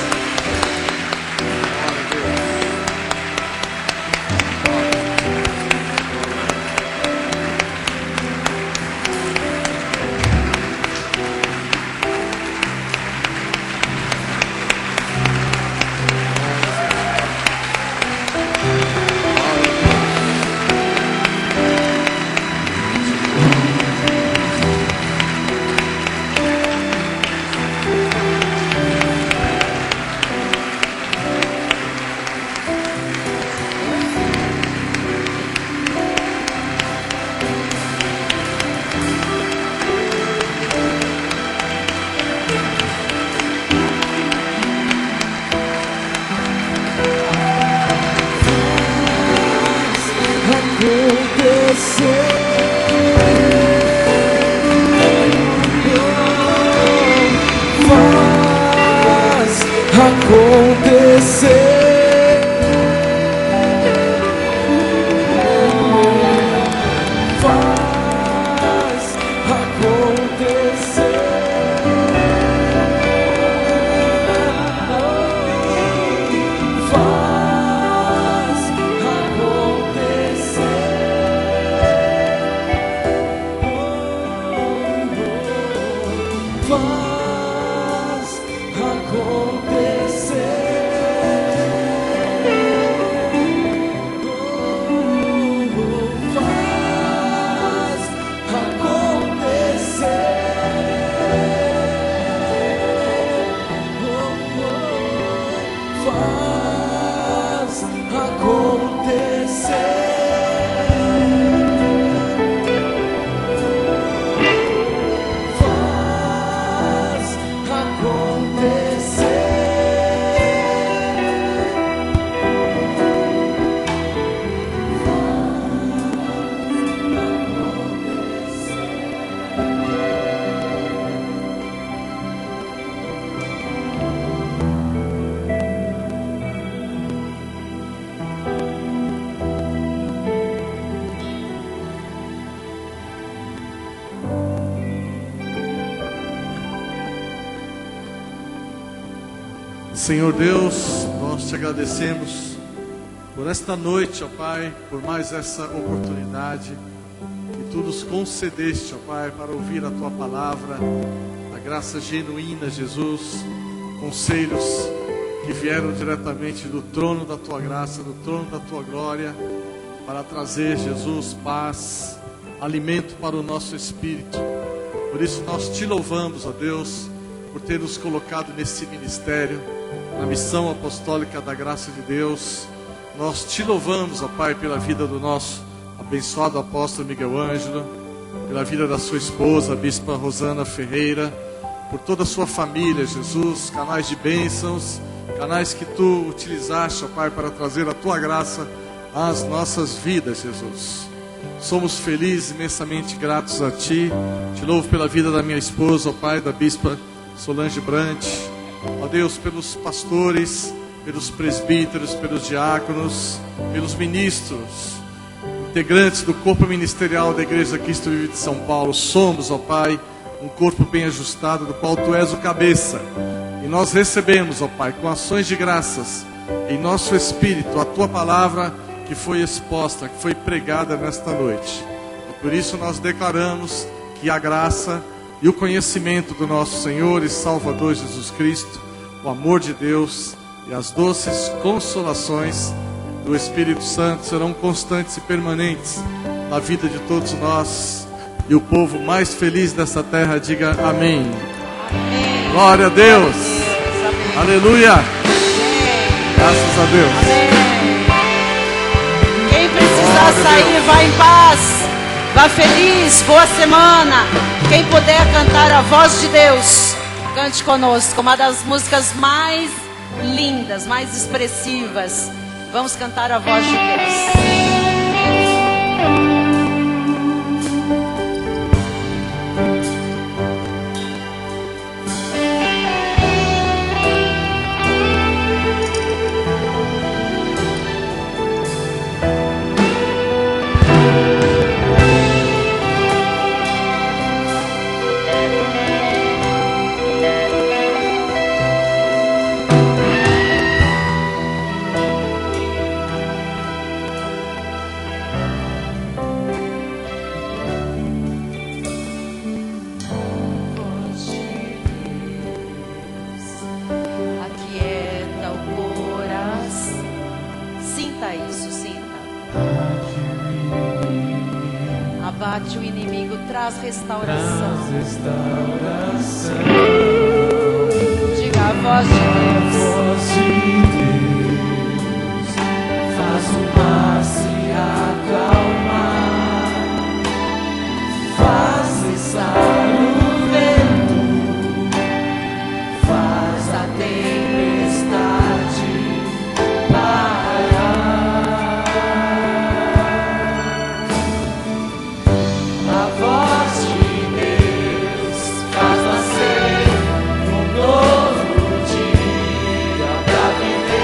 Senhor Deus, nós Te agradecemos por esta noite, ó Pai, por mais essa oportunidade que Tu nos concedeste, ó Pai, para ouvir a Tua palavra, a graça genuína, Jesus, conselhos que vieram diretamente do trono da Tua graça, do trono da Tua glória, para trazer, Jesus, paz, alimento para o nosso espírito. Por isso nós Te louvamos, ó Deus, por ter nos colocado nesse ministério, na missão apostólica da graça de Deus. Nós Te louvamos, ó Pai, pela vida do nosso abençoado apóstolo Miguel Ângelo, pela vida da sua esposa, a bispa Rosana Ferreira, por toda a sua família, Jesus, canais de bênçãos, canais que Tu utilizaste, ó Pai, para trazer a Tua graça às nossas vidas, Jesus. Somos felizes, imensamente gratos a Ti. Te louvo pela vida da minha esposa, ó Pai, da bispa Solange Brant, ó Deus, pelos pastores, pelos presbíteros, pelos diáconos, pelos ministros, integrantes do corpo ministerial da Igreja Cristo Vive de São Paulo. Somos, ó Pai, um corpo bem ajustado, do qual Tu és o cabeça. E nós recebemos, ó Pai, com ações de graças, em nosso espírito, a Tua palavra que foi exposta, que foi pregada nesta noite. E por isso nós declaramos que a graça e o conhecimento do nosso Senhor e Salvador Jesus Cristo, o amor de Deus e as doces consolações do Espírito Santo serão constantes e permanentes na vida de todos nós. E o povo mais feliz dessa terra diga amém. Amém. Glória a Deus. Amém. Aleluia. Amém. Graças a Deus. Amém. Quem precisar Glória a sair, Deus. vá em paz. Vá feliz, boa semana. Quem puder cantar a voz de Deus, cante conosco. Uma das músicas mais lindas, mais expressivas. Vamos cantar a voz de Deus. Aquieta o coração. Sinta isso, sinta. Abate o inimigo, traz restauração. Diga a voz de Deus. Faz o mar se acalmar, faz cessar o vento, faz a tempestade parar. A voz de Deus faz nascer um novo dia pra viver.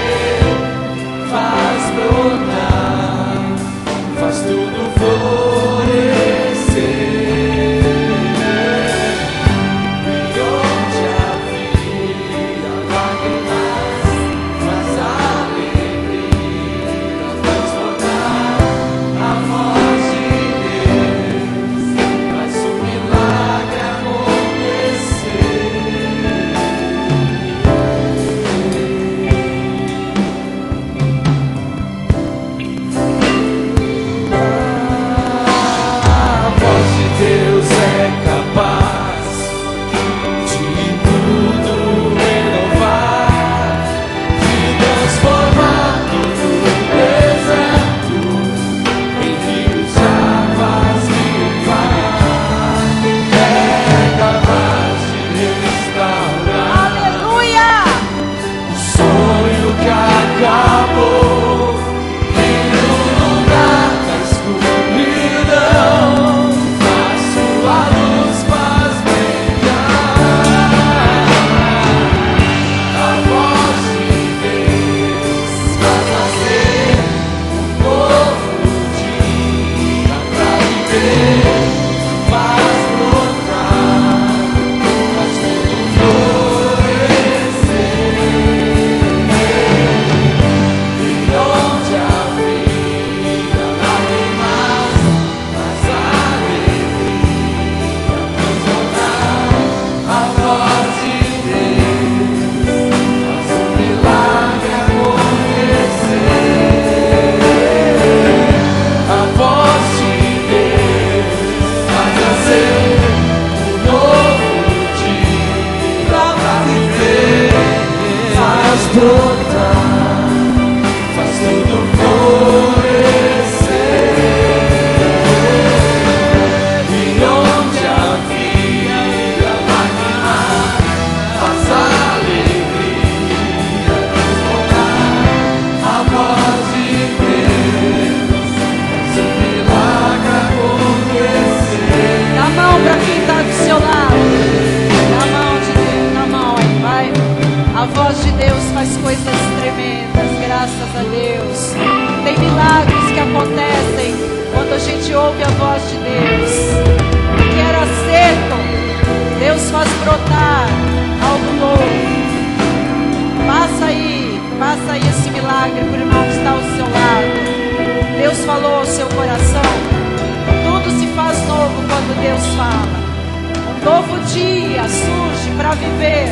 mover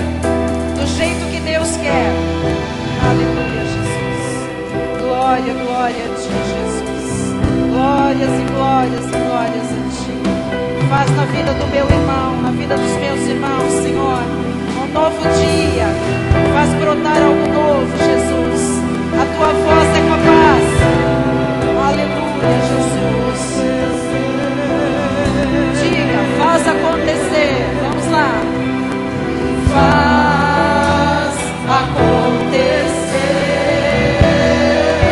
do jeito que Deus quer. Aleluia, Jesus. Glória, glória a Ti, Jesus. Glórias e glórias e glórias a Ti. Faz na vida do meu irmão, na vida dos meus irmãos, Senhor, um novo dia. Faz brotar algo novo, Jesus. A Tua voz é capaz. Aleluia, Jesus. Diga, faz acontecer. Vamos lá. Faz acontecer.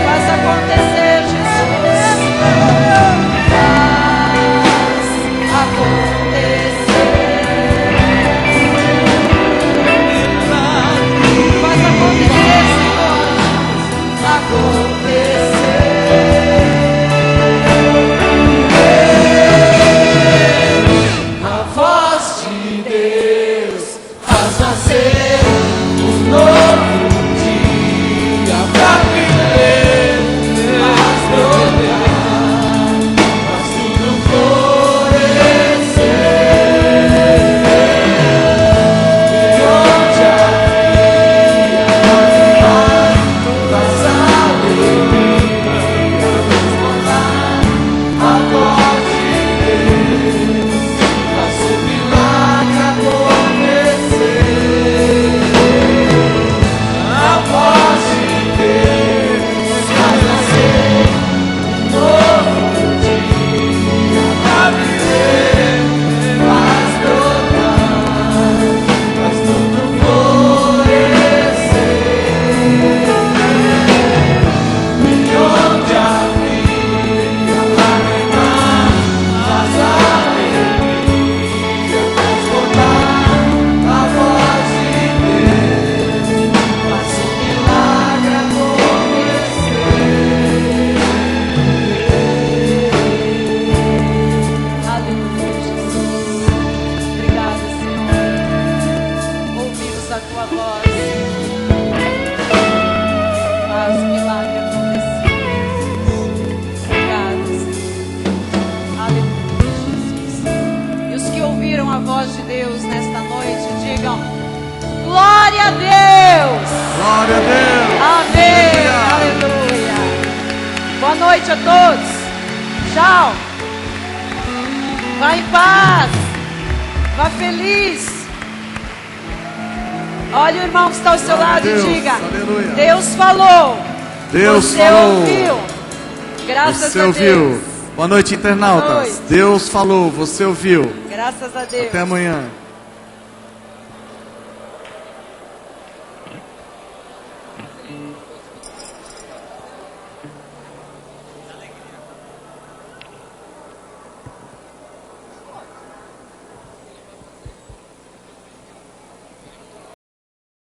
Faz acontecer, Jesus. Faz acontecer. Faz acontecer, Senhor. Acontecer. Olha o irmão que está ao seu lado e diga: aleluia. Deus falou. Deus você falou. Ouviu. Graças você a Deus. Ouviu. Boa noite, internautas. Boa noite. Deus falou, você ouviu. Graças a Deus. Até amanhã.